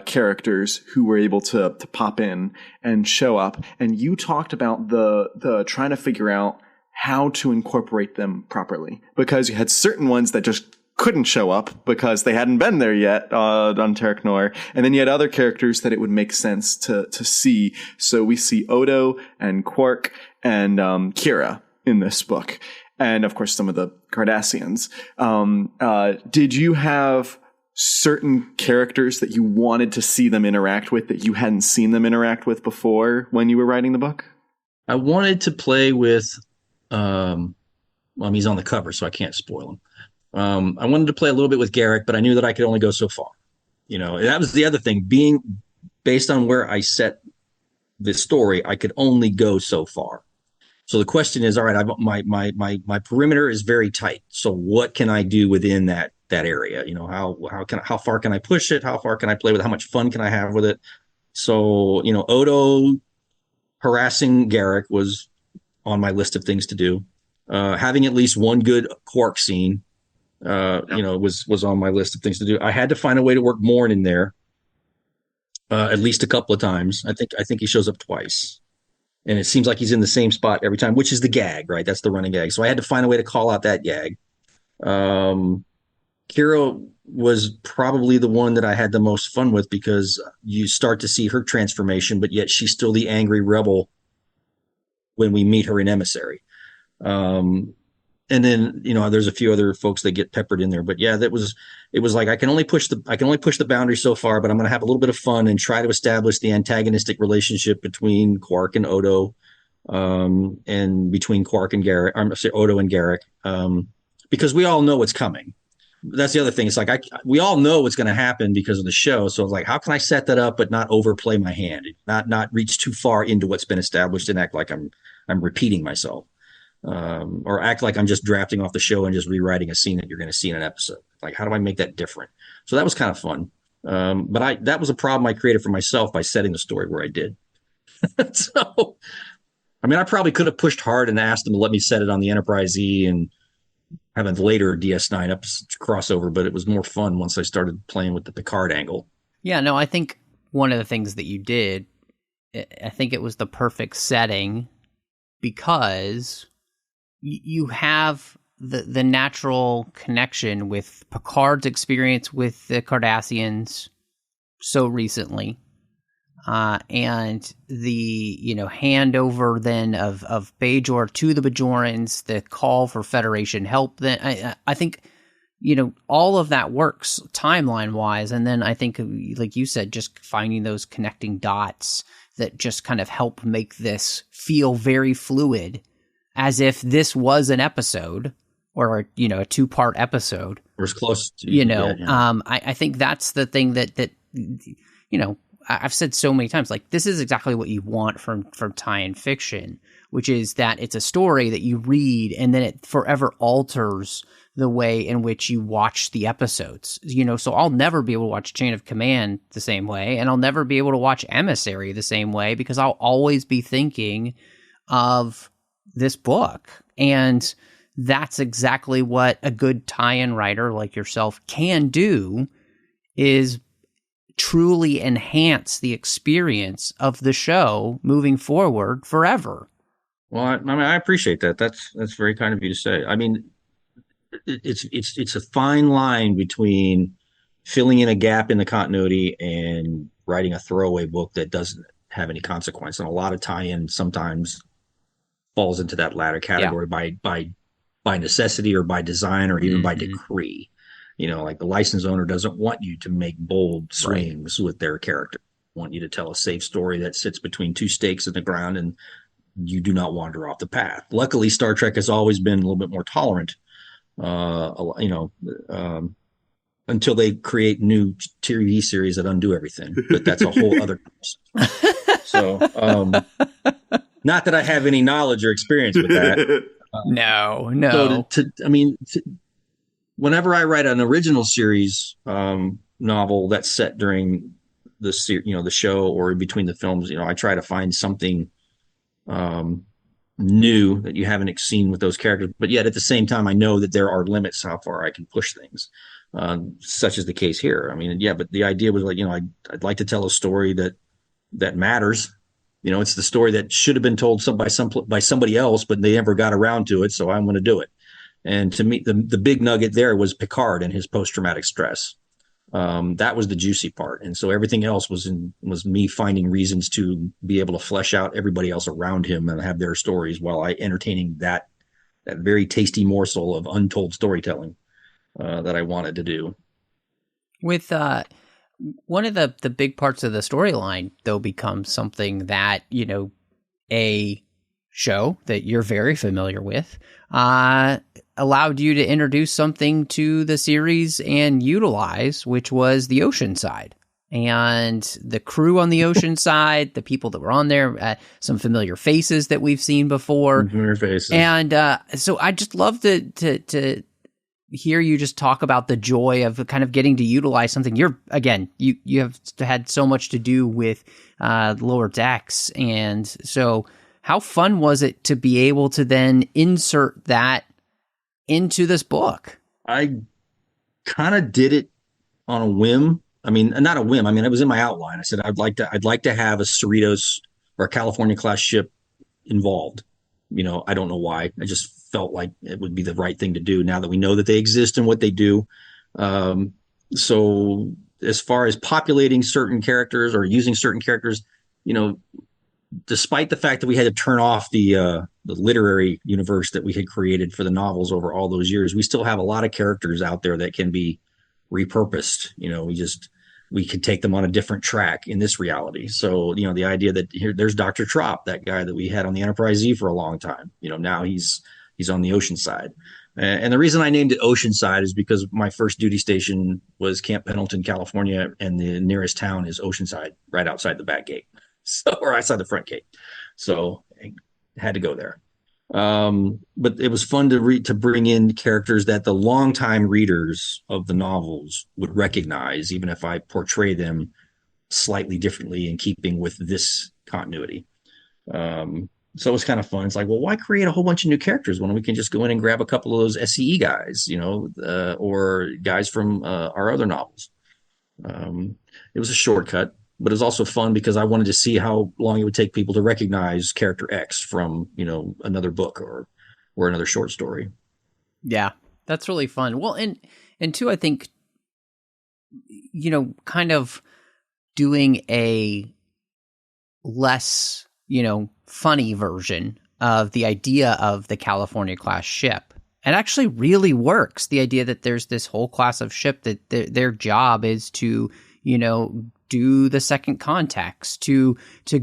characters who were able to pop in and show up. And you talked about the trying to figure out how to incorporate them properly, because you had certain ones that just couldn't show up because they hadn't been there yet on Terek Nor. And then you had other characters that it would make sense to see. So we see Odo and Quark and Kira in this book. And of course, some of the Cardassians. Did you have certain characters that you wanted to see them interact with that you hadn't seen them interact with before when you were writing the book? I wanted to play with, he's on the cover, so I can't spoil him. I wanted to play a little bit with Garrick, but I knew that I could only go so far. That was the other thing. Being based on where I set the story, I could only go so far. So the question is, all right, my perimeter is very tight. So what can I do within that area? How far can I push it? How far can I play with it? How much fun can I have with it? So, Odo harassing Garrick was on my list of things to do. Having at least one good Quark scene, was on my list of things to do. I had to find a way to work Morn in there, at least a couple of times. I think he shows up twice, and it seems like he's in the same spot every time, which is the gag, right? That's the running gag. So I had to find a way to call out that gag. Kira was probably the one that I had the most fun with because you start to see her transformation, but yet she's still the angry rebel when we meet her in Emissary. And then, there's a few other folks that get peppered in there, but yeah, it was like, I can only push the boundary so far, but I'm going to have a little bit of fun and try to establish the antagonistic relationship between Quark and Odo, and between Quark and Garrick, Odo and Garrick, because we all know what's coming. That's the other thing. It's like, we all know what's going to happen because of the show. So it's like, how can I set that up, but not overplay my hand, not reach too far into what's been established and act like I'm repeating myself. Or act like I'm just drafting off the show and just rewriting a scene that you're going to see in an episode. Like, how do I make that different? So that was kind of fun. But that was a problem I created for myself by setting the story where I did. So, I probably could have pushed hard and asked them to let me set it on the Enterprise E and have a later DS9 crossover, but it was more fun once I started playing with the Picard angle. Yeah, no, I think one of the things that you did, I think it was the perfect setting because you have the natural connection with Picard's experience with the Cardassians so recently, and the handover then of Bajor to the Bajorans, the call for Federation help. Then I think all of that works timeline wise, and then I think, like you said, just finding those connecting dots that just kind of help make this feel very fluid, as if this was an episode or a 2-part episode, or as close to I think that's the thing that I've said so many times, like, this is exactly what you want from tie-in fiction, which is that it's a story that you read and then it forever alters the way in which you watch the episodes. So I'll never be able to watch Chain of Command the same way, and I'll never be able to watch Emissary the same way, because I'll always be thinking of this book. And that's exactly what a good tie-in writer like yourself can do, is truly enhance the experience of the show moving forward forever. Well, I appreciate that. That's very kind of you to say. It's a fine line between filling in a gap in the continuity and writing a throwaway book that doesn't have any consequence. And a lot of tie-in sometimes falls into that latter category by necessity or by design or even by decree. Like the license owner doesn't want you to make bold swings with their character. They want you to tell a safe story that sits between two stakes in the ground and you do not wander off the path. Luckily, Star Trek has always been a little bit more tolerant, until they create new TV series that undo everything. But that's a whole other question. So, not that I have any knowledge or experience with that. No. So whenever I write an original series novel that's set during the show or in between the films, I try to find something new that you haven't seen with those characters, but yet at the same time, I know that there are limits how far I can push things, such as the case here. But the idea was like, I'd like to tell a story that matters. It's the story that should have been told by somebody else, but they never got around to it. So I'm going to do it. And to me, the big nugget there was Picard and his post-traumatic stress. That was the juicy part. And so everything else was me finding reasons to be able to flesh out everybody else around him and have their stories while I entertaining that very tasty morsel of untold storytelling that I wanted to do. With one of the big parts of the storyline, though, becomes something that, a show that you're very familiar with allowed you to introduce something to the series and utilize, which was the Oceanside. And the crew on the Oceanside, the people that were on there, some familiar faces that we've seen before. Familiar faces. And so I just love to hear you just talk about the joy of kind of getting to utilize something. You have had so much to do with Lower Decks. And so how fun was it to be able to then insert that into this book? I kind of did it on a whim. I mean, not a whim. I mean, it was in my outline. I said, I'd like to have a Cerritos or a California class ship involved. I don't know why. I just felt like it would be the right thing to do now that we know that they exist and what they do. So as far as populating certain characters or using certain characters, despite the fact that we had to turn off the literary universe that we had created for the novels over all those years, we still have a lot of characters out there that can be repurposed. We could take them on a different track in this reality. So, the idea that there's Dr. Trop, that guy that we had on the Enterprise Z for a long time, now he's on the Oceanside. And the reason I named it Oceanside is because my first duty station was Camp Pendleton, California, and the nearest town is Oceanside, right outside the back gate. Or outside the front gate. So I had to go there. But it was fun to bring in characters that the longtime readers of the novels would recognize, even if I portray them slightly differently in keeping with this continuity. So it was kind of fun. It's like, well, why create a whole bunch of new characters when we can just go in and grab a couple of those SCE guys, or guys from our other novels? It was a shortcut. But it was also fun because I wanted to see how long it would take people to recognize character X from, another book or another short story. Yeah, that's really fun. Well, and two, I think, kind of doing a less, funny version of the idea of the California class ship. It actually really works. The idea that there's this whole class of ship that their job is to, do the second contacts, to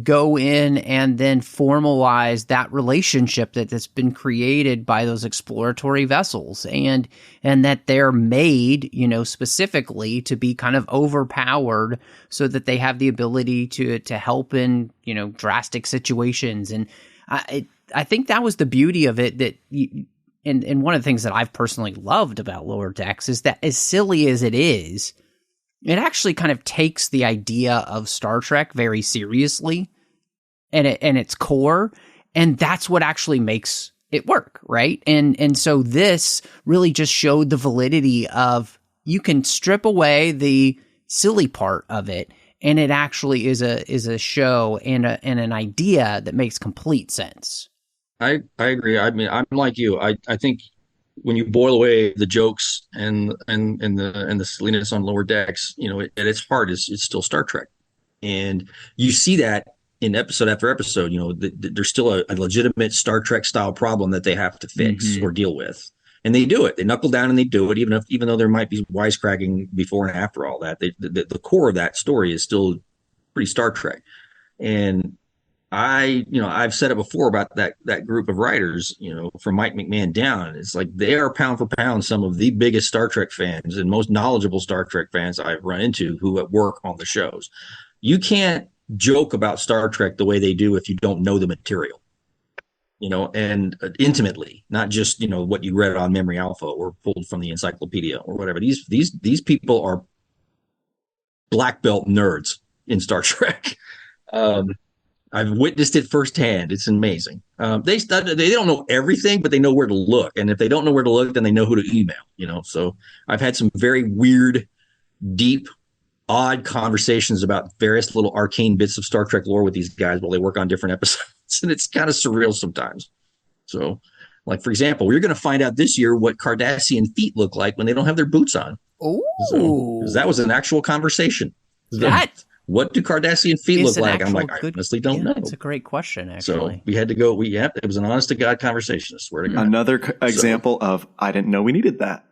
go in and then formalize that relationship that's been created by those exploratory vessels, and that they're made, specifically to be kind of overpowered so that they have the ability to help in, drastic situations. And I think that was the beauty of it, that and one of the things that I've personally loved about Lower Decks is that, as silly as it is, it actually kind of takes the idea of Star Trek very seriously and its core, and that's what actually makes it work, right? And so this really just showed the validity of, you can strip away the silly part of it, and it actually is a show and an idea that makes complete sense. I agree. I mean, I'm like you. I think when you boil away the jokes and the silliness on Lower Decks, at its heart it's still Star Trek, and you see that in episode after episode. There's still a legitimate Star Trek style problem that they have to fix or deal with, and they do it. They knuckle down and they do it, even though there might be wisecracking before and after all that. The core of that story is still pretty Star Trek, and I've said it before about that group of writers, from Mike McMahon down. It's like they are pound for pound some of the biggest Star Trek fans and most knowledgeable Star Trek fans I've run into who work on the shows. You can't joke about Star Trek the way they do if you don't know the material, and intimately, not just, what you read on Memory Alpha or pulled from the encyclopedia or whatever. These people are black belt nerds in Star Trek. I've witnessed it firsthand. It's amazing. They don't know everything, but they know where to look. And if they don't know where to look, then they know who to email, So I've had some very weird, deep, odd conversations about various little arcane bits of Star Trek lore with these guys while they work on different episodes. And it's kind of surreal sometimes. So Like, for example, we're going to find out this year what Cardassian feet look like when they don't have their boots on. Oh, so, that was an actual conversation. What do Cardassian feet look like? I'm like, I honestly don't know. It's a great question, actually. So we had to go. It was an honest to God conversation. I swear to God. Another example of I didn't know we needed that.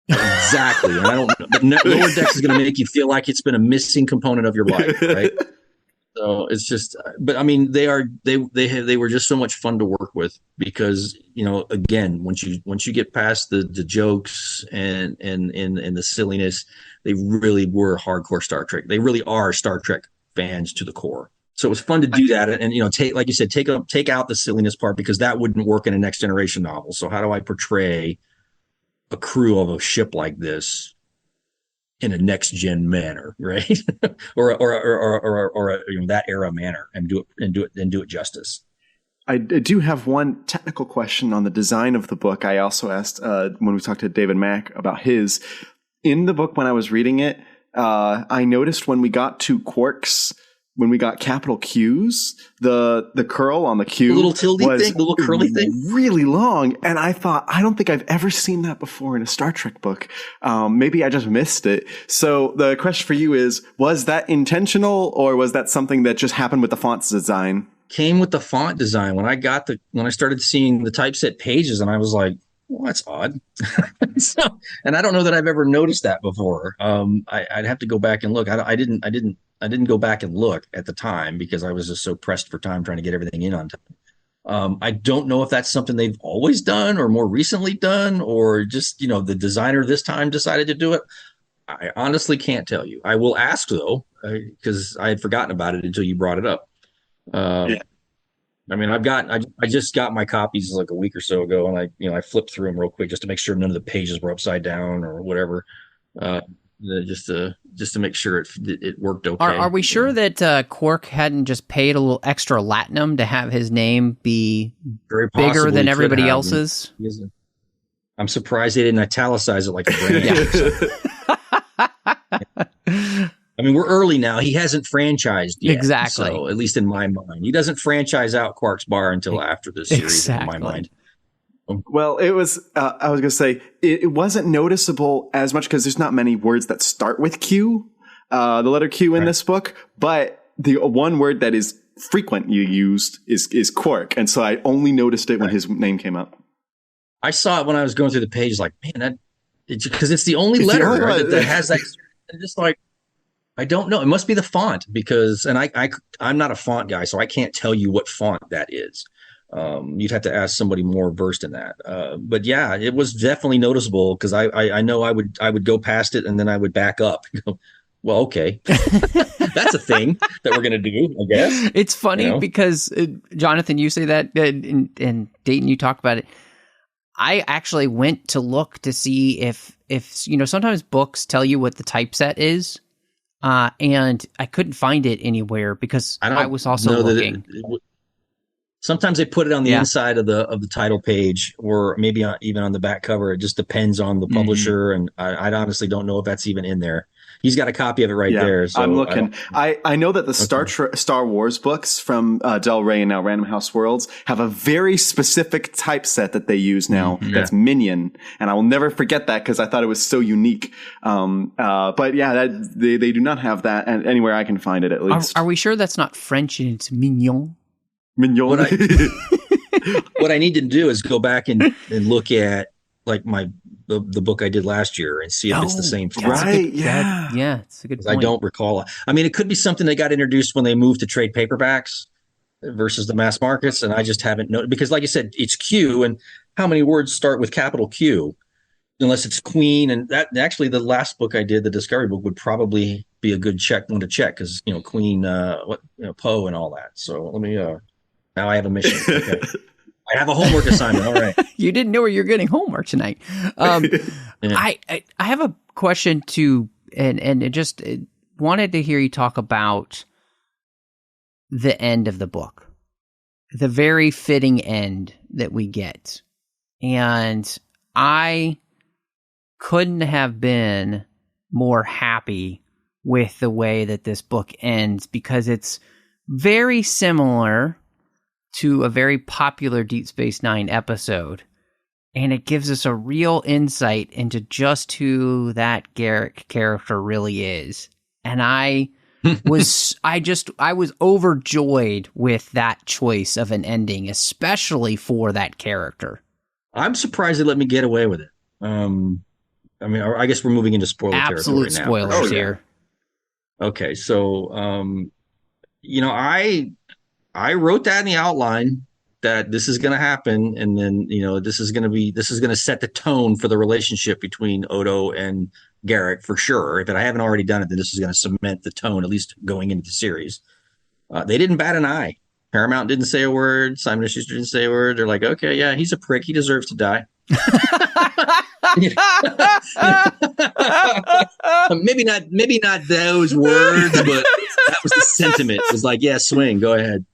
Exactly. And I don't. But Lower Decks is going to make you feel like it's been a missing component of your life, right? So it's just. But I mean, they were just so much fun to work with because again, once you get past the jokes and the silliness, they really were hardcore Star Trek. They really are Star Trek fans to the core. So it was fun to do that, and take, like you said, take out the silliness part because that wouldn't work in a Next Generation novel. So how do I portray a crew of a ship like this in a next gen manner, right? or that era manner, and do it justice. I do have one technical question on the design of the book. I also asked when we talked to David Mack about his. In the book, when I was reading it, I noticed when we got to Quark's, when we got capital Q's, the curl on the Q, the little tilde thing, the little curly thing, really long. And I thought, I don't think I've ever seen that before in a Star Trek book. Maybe I just missed it. So the question for you is, was that intentional, or was that something that just happened with the font's design? Came with the font design. When I started seeing the typeset pages, and I was like, well, that's odd. And I don't know that I've ever noticed that before. I'd have to go back and look. I didn't go back and look at the time because I was just so pressed for time trying to get everything in on time. I don't know if that's something they've always done or more recently done, or just, the designer this time decided to do it. I honestly can't tell you. I will ask though, because I had forgotten about it until you brought it up. I mean, I just got my copies like a week or so ago, and I flipped through them real quick just to make sure none of the pages were upside down or whatever, just to make sure it worked okay. Are we sure that Quark hadn't just paid a little extra latinum to have his name be bigger than everybody else's? I'm surprised they didn't italicize it like a brand. I mean, we're early now. He hasn't franchised yet. Exactly. So, at least in my mind. He doesn't franchise out Quark's Bar until after this series, in my mind. Well, it was, I was going to say, it wasn't noticeable as much because there's not many words that start with Q, the letter Q in this book. But the one word that is frequent you used is Quark. And so I only noticed it when his name came up. I saw it when I was going through the page, like, man, because it's the only letter that has that. Just like, I don't know. It must be the font because, and I'm not a font guy, so I can't tell you what font that is. You'd have to ask somebody more versed in that. But yeah, it was definitely noticeable because I know I would go past it and then I would back up. Well, okay, that's a thing that we're gonna do, I guess. It's funny because Jonathan, you say that, and Dayton, you talked about it. I actually went to look to see if sometimes books tell you what the typeset is. And I couldn't find it anywhere because I was also looking. Sometimes they put it on the inside of the title page, or maybe even on the back cover. It just depends on the publisher, and I honestly don't know if that's even in there. He's got a copy of it right there. So I'm looking. I know that the Star Wars books from Del Rey and now Random House Worlds have a very specific typeset that they use now. That's Minion, and I will never forget that because I thought it was so unique. But yeah, they do not have that anywhere I can find it, at least. Are we sure that's not French and it's Mignon? Mignon. What I need to do is go back and look at like the book I did last year and see if it's the same font. Right, yeah, it's a good point. I don't recall. I mean, it could be something that got introduced when they moved to trade paperbacks versus the mass markets, and I just haven't noticed because, like you said, it's Q, and how many words start with capital Q? Unless it's Queen, and that actually the last book I did, the Discovery book, would probably be a good one to check because Queen, Poe, and all that. So let me. Now I have a mission. Okay. I have a homework assignment. All right. You didn't know where you're getting homework tonight. I have a question too, and just wanted to hear you talk about the end of the book, the very fitting end that we get. And I couldn't have been more happy with the way that this book ends because it's very similar to a very popular Deep Space Nine episode, and it gives us a real insight into just who that Garak character really is. And I was overjoyed with that choice of an ending, especially for that character. I'm surprised they let me get away with it. I mean, I guess we're moving into spoiler Absolute territory now. spoilers here. Okay, so I wrote that in the outline that this is going to happen, and then this is going to set the tone for the relationship between Odo and Garak for sure. If I haven't already done it, then this is going to cement the tone, at least going into the series. They didn't bat an eye. Paramount didn't say a word. Simon & Schuster didn't say a word. They're like, okay, yeah, he's a prick. He deserves to die. maybe not those words, but that was the sentiment. It was like, yeah, swing, go ahead.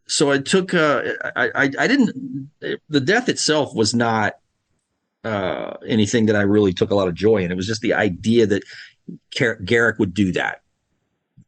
So I took, I didn't, the death itself was not anything that I really took a lot of joy in. It was just the idea that Garak would do that.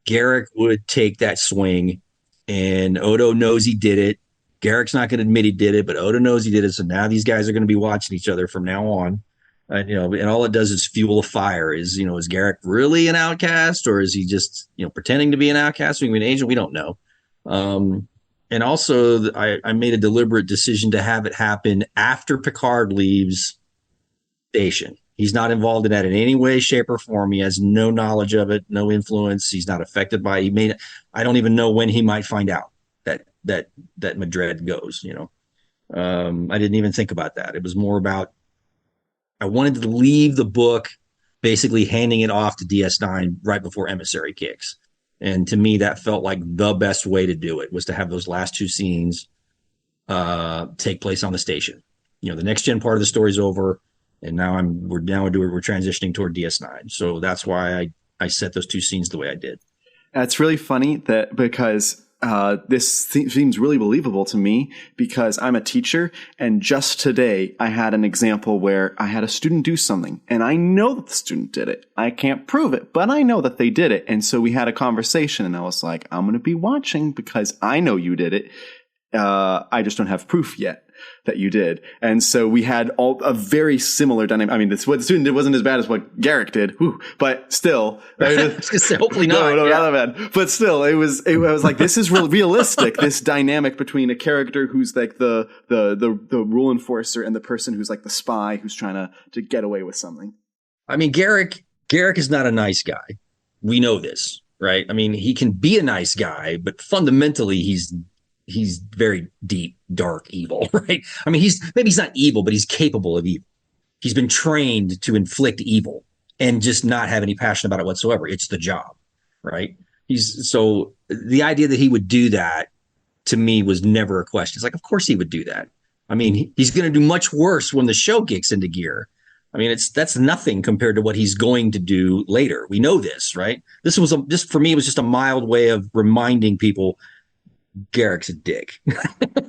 Garak would take that swing, and Odo knows he did it. Garak's not going to admit he did it, but Odo knows he did it. So now these guys are going to be watching each other from now on. And all it does is fuel a fire. Is Garak really an outcast, or is he just, pretending to be an outcast, being an agent? We don't know. And also I made a deliberate decision to have it happen after Picard leaves station. He's not involved in that in any way, shape, or form. He has no knowledge of it, no influence. He's not affected by it. I don't even know when he might find out that Madred goes, I didn't even think about that. It was more about, I wanted to leave the book basically handing it off to DS9 right before Emissary kicks. And to me, that felt like the best way to do it, was to have those last two scenes take place on the station. The next gen part of the story's over, and now we're transitioning toward DS9. So that's why I set those two scenes the way I did. It's really funny because this seems really believable to me, because I'm a teacher, and just today I had an example where I had a student do something, and I know that the student did it. I can't prove it, but I know that they did it. And so we had a conversation, and I was like, I'm going to be watching because I know you did it. I just don't have proof yet that you did. And so we had a very similar dynamic. I mean, what the student did wasn't as bad as what Garak did, but still. Hopefully not. No, not that bad. But still, it was like, this is realistic, this dynamic between a character who's like the rule enforcer and the person who's like the spy who's trying to get away with something. I mean, Garak is not a nice guy. We know this, right? I mean, he can be a nice guy, but fundamentally he's very deep, dark, evil, right? I mean, maybe he's not evil, but he's capable of evil. He's been trained to inflict evil and just not have any passion about it whatsoever. It's the job, right? So the idea that he would do that, to me, was never a question. It's like, of course he would do that. I mean, he's going to do much worse when the show kicks into gear. I mean, that's nothing compared to what he's going to do later. We know this, right? This for me, it was just a mild way of reminding people Garak's a dick,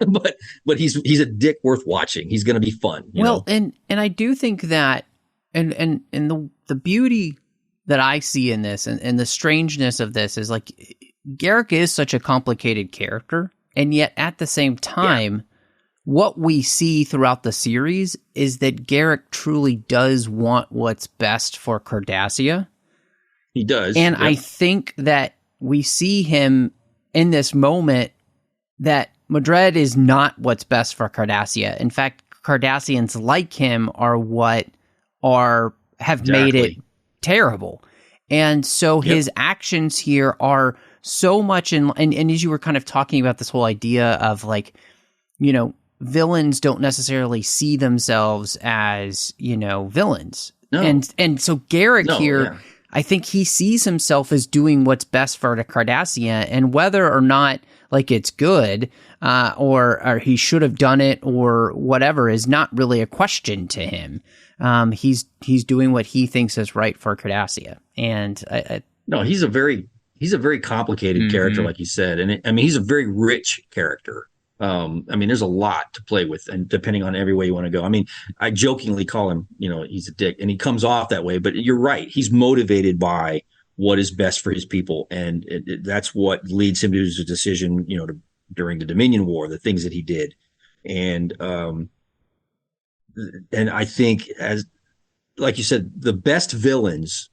but he's a dick worth watching. He's going to be fun. You know? And I do think that, and the beauty that I see in this, and the strangeness of this, is like, Garak is such a complicated character, and yet at the same time, what we see throughout the series is that Garak truly does want what's best for Cardassia. He does, and I think that we see him in this moment that Madred is not what's best for Cardassia. In fact, Cardassians like him have made it terrible. And so his actions here are so much and as you were kind of talking about this whole idea of, like, villains don't necessarily see themselves as, villains. No. And so Garak here, I think he sees himself as doing what's best for the Cardassia, and whether or not, like, it's good, or he should have done it or whatever, is not really a question to him. He's doing what he thinks is right for Cardassia, and he's a very complicated character, like you said, and he's a very rich character. There's a lot to play with, and depending on every way you want to go. I mean, I jokingly call him, he's a dick, and he comes off that way, but you're right. He's motivated by what is best for his people. And that's what leads him to his decision, during the Dominion War, the things that he did. And I think, as like you said, the best villains,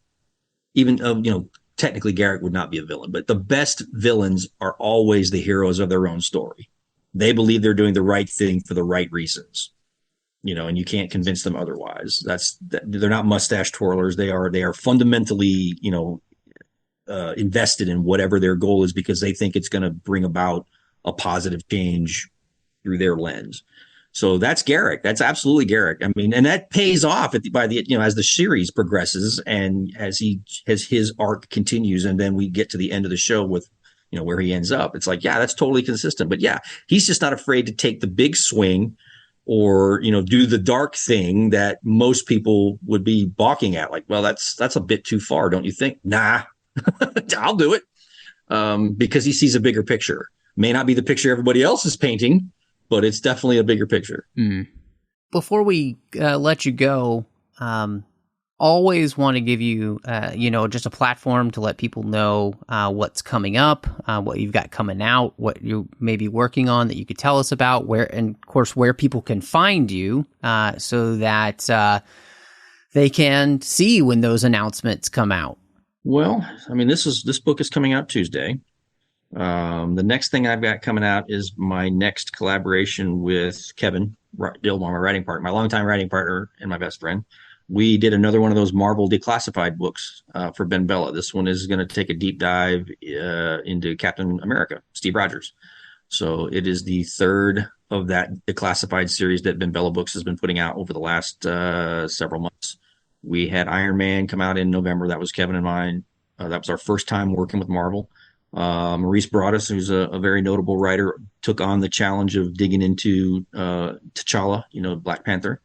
even technically Garrick would not be a villain, but the best villains are always the heroes of their own story. They believe they're doing the right thing for the right reasons, and you can't convince them otherwise. They're not mustache twirlers. They are fundamentally, invested in whatever their goal is, because they think it's going to bring about a positive change through their lens. So that's Garrick. That's absolutely Garrick. I mean, and that pays off as the series progresses and as his arc continues, and then we get to the end of the show with, where he ends up. It's like, yeah, that's totally consistent. But yeah, he's just not afraid to take the big swing or, do the dark thing that most people would be balking at. Like, well, that's a bit too far, don't you think? Nah, I'll do it. Because he sees a bigger picture. May not be the picture everybody else is painting, but it's definitely a bigger picture. Before we let you go, always want to give you, just a platform to let people know what's coming up, what you've got coming out, what you may be working on that you could tell us about, and of course, where people can find you so that they can see when those announcements come out. Well, I mean, this book is coming out Tuesday. The next thing I've got coming out is my next collaboration with Kevin Dillmore, my writing partner, my longtime writing partner and my best friend. We did another one of those Marvel declassified books for Ben Bella. This one is going to take a deep dive into Captain America, Steve Rogers. So it is the third of that declassified series that Ben Bella Books has been putting out over the last several months. We had Iron Man come out in November. That was Kevin and mine. That was our first time working with Marvel. Maurice Broaddus, who's a very notable writer, took on the challenge of digging into T'Challa, Black Panther.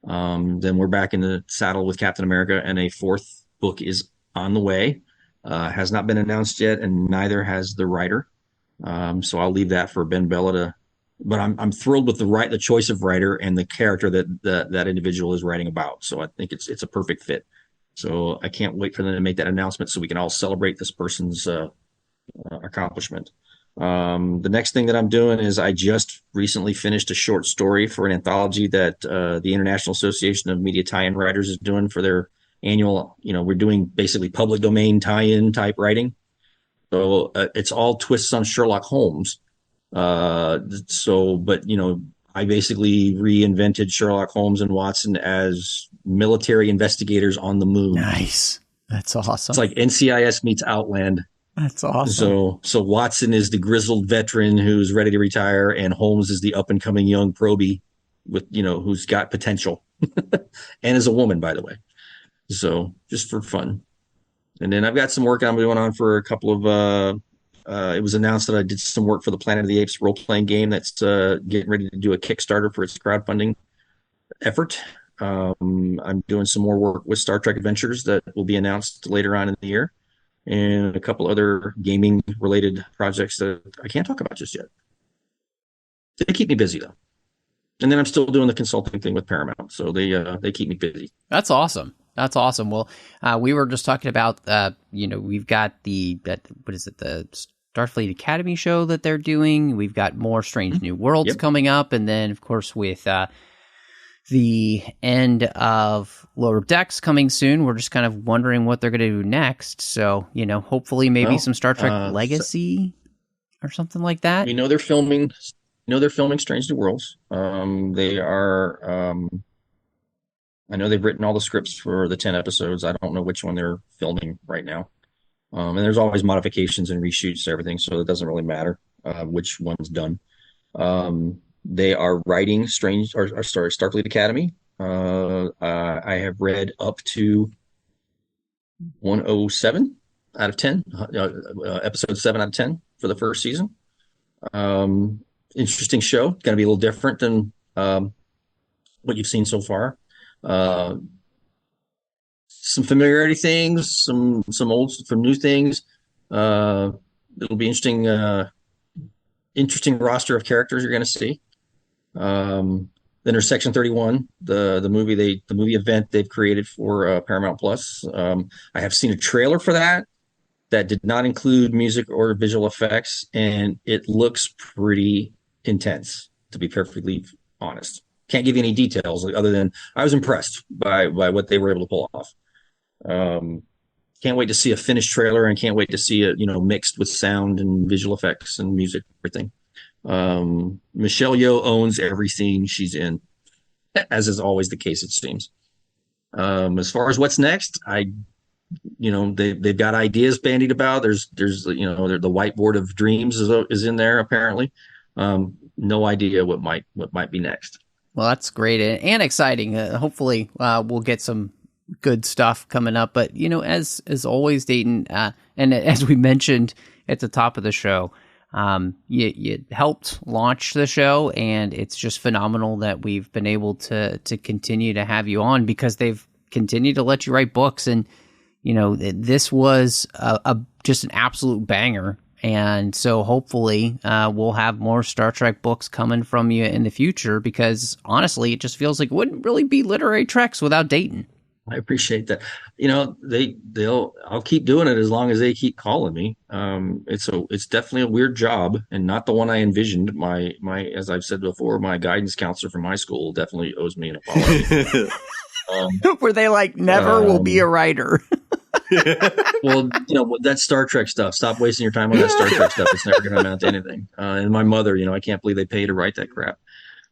Then we're back in the saddle with Captain America, and a fourth book is on the way. Has not been announced yet, and neither has the writer. So I'll leave that for Ben Bella to. But I'm thrilled with the choice of writer and the character that individual is writing about. So I think it's a perfect fit. So I can't wait for them to make that announcement so we can all celebrate this person's accomplishment. The next thing that I'm doing is I just recently finished a short story for an anthology that the International Association of Media Tie-In Writers is doing for their annual. We're doing basically public domain tie-in type writing. So it's all twists on Sherlock Holmes. But I basically reinvented Sherlock Holmes and Watson as military investigators on the moon. Nice. That's awesome. It's like NCIS meets Outland. That's awesome. So Watson is the grizzled veteran who's ready to retire, and Holmes is the up and coming young probie with, who's got potential and is a woman, by the way. So just for fun. And then I've got some work I'm doing on for a couple of, it was announced that I did some work for the Planet of the Apes role-playing game that's getting ready to do a Kickstarter for its crowdfunding effort. I'm doing some more work with Star Trek Adventures that will be announced later on in the year, and a couple other gaming-related projects that I can't talk about just yet. They keep me busy, though. And then I'm still doing the consulting thing with Paramount, so they keep me busy. That's awesome. That's awesome. Well, we were just talking about, we've got the Starfleet Academy show that they're doing. We've got more Strange New Worlds coming up. And then, of course, with the end of Lower Decks coming soon, we're just kind of wondering what they're going to do next. So, hopefully maybe some Star Trek Legacy or something like that. We know they're filming. Strange New Worlds. They are. I know they've written all the scripts for the 10 episodes. I don't know which one they're filming right now. And there's always modifications and reshoots and everything, so it doesn't really matter which one's done. They are writing Starfleet Academy. I have read up to 107 out of 10, episode 7 out of 10 for the first season. Interesting show. Going to be a little different than what you've seen so far. Some familiarity things, some new things. It'll be interesting roster of characters you're going to see. Then there's Section 31, the movie event they've created for Paramount Plus. I have seen a trailer for that. that did not include music or visual effects, and it looks pretty intense, to be perfectly honest. Can't give you any details other than I was impressed by what they were able to pull off. Can't wait to see a finished trailer, and can't wait to see it, mixed with sound and visual effects and music, everything. Michelle Yeoh owns every scene she's in, as is always the case, it seems. As far as what's next, they've got ideas bandied about. There's the whiteboard of dreams is in there apparently. No idea what might be next. Well, that's great and exciting. Hopefully, we'll get some good stuff coming up. But as always, Dayton, and as we mentioned at the top of the show, you helped launch the show, and it's just phenomenal that we've been able to continue to have you on, because they've continued to let you write books, and this was just an absolute banger. And so hopefully we'll have more Star Trek books coming from you in the future, because honestly, it just feels like it wouldn't really be Literary Treks without Dayton. I appreciate that. I'll keep doing it as long as they keep calling me. It's definitely a weird job, and not the one I envisioned. My as I've said before, my guidance counselor from high school definitely owes me an apology. Were they like, never will be a writer? Well, that Star Trek stuff. Stop wasting your time on that Star Trek stuff. It's never going to amount to anything. And my mother, I can't believe they pay to write that crap.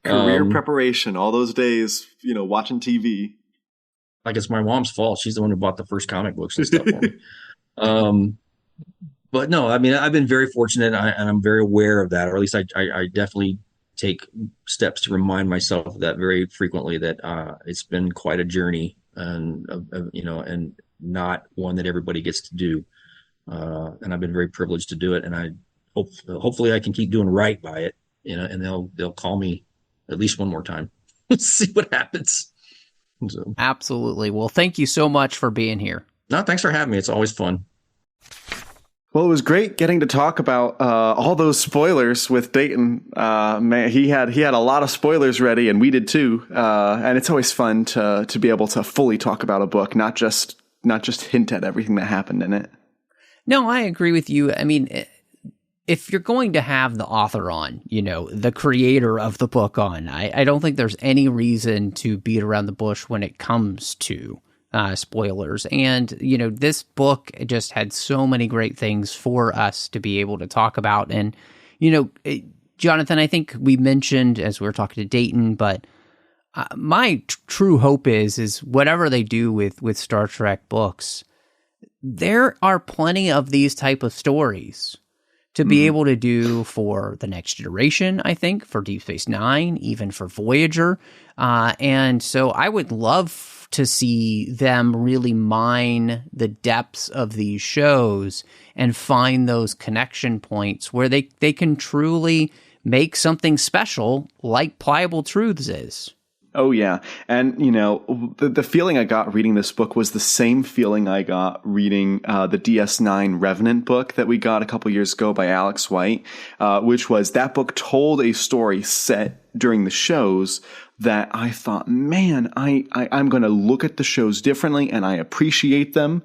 Career preparation, all those days, watching TV. Like it's my mom's fault. She's the one who bought the first comic books and stuff for me. But no, I mean, I've been very fortunate, and I'm very aware of that, or at least I definitely take steps to remind myself of that very frequently, that it's been quite a journey, and and not one that everybody gets to do. And I've been very privileged to do it, and I hopefully I can keep doing right by it, and they'll call me at least one more time. Let's see what happens. So. Absolutely. Well, thank you so much for being here. No, thanks for having me. It's always fun. Well, it was great getting to talk about all those spoilers with Dayton. Man, he had a lot of spoilers ready, and we did too. And it's always fun to be able to fully talk about a book, not just hint at everything that happened in it. No, I agree with you. I mean, if you're going to have the author on, the creator of the book on, I don't think there's any reason to beat around the bush when it comes to spoilers. And, this book just had so many great things for us to be able to talk about. And, Jonathan, I think we mentioned as we were talking to Dayton, but my true hope is whatever they do with Star Trek books, there are plenty of these type of stories to be able to do for the next generation, I think, for Deep Space Nine, even for Voyager. And so I would love to see them really mine the depths of these shows and find those connection points where they can truly make something special like Pliable Truths is. Oh, yeah. And, the feeling I got reading this book was the same feeling I got reading the DS9 Revenant book that we got a couple years ago by Alex White, which was that book told a story set during the shows that I thought, man, I'm going to look at the shows differently, and I appreciate them.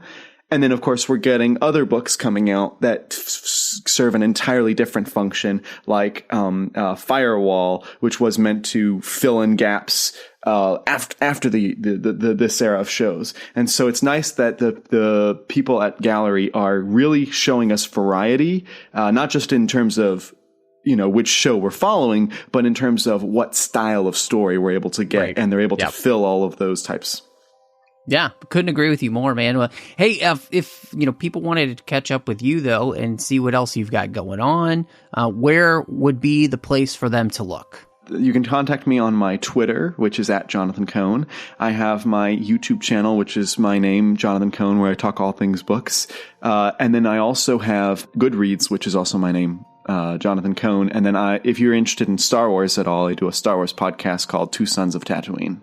And then, of course, we're getting other books coming out that serve an entirely different function, like Firewall, which was meant to fill in gaps after this era of shows. And so it's nice that the people at Gallery are really showing us variety, not just in terms of which show we're following, but in terms of what style of story we're able to get, right. And they're able to fill all of those types. Yeah, couldn't agree with you more, man. Well, hey, if people wanted to catch up with you though and see what else you've got going on, where would be the place for them to look? You can contact me on my Twitter, which is at Jonathan Koan. I have my YouTube channel, which is my name, Jonathan Koan, where I talk all things books. And then I also have Goodreads, which is also my name, Jonathan Koan. And then if you're interested in Star Wars at all, I do a Star Wars podcast called Two Sons of Tatooine.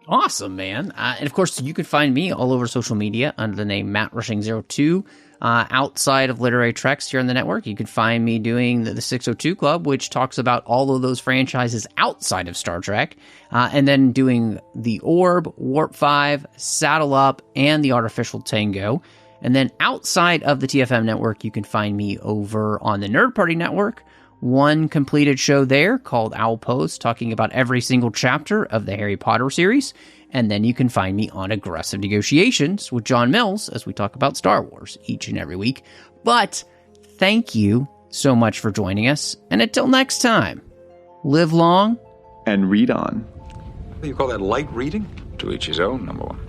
Awesome, man. And of course, you can find me all over social media under the name MattRushing02. Outside of Literary Treks here on the network, you can find me doing the 602 Club, which talks about all of those franchises outside of Star Trek, and then doing The Orb, Warp 5, Saddle Up, and The Artificial Tango. And then outside of the TFM network, you can find me over on the Nerd Party Network. One completed show there called Owl Post, talking about every single chapter of the Harry Potter series. And then you can find me on Aggressive Negotiations with John Mills as we talk about Star Wars each and every week. But thank you so much for joining us. And until next time, live long and read on. What do you call that, light reading? To each his own, number one.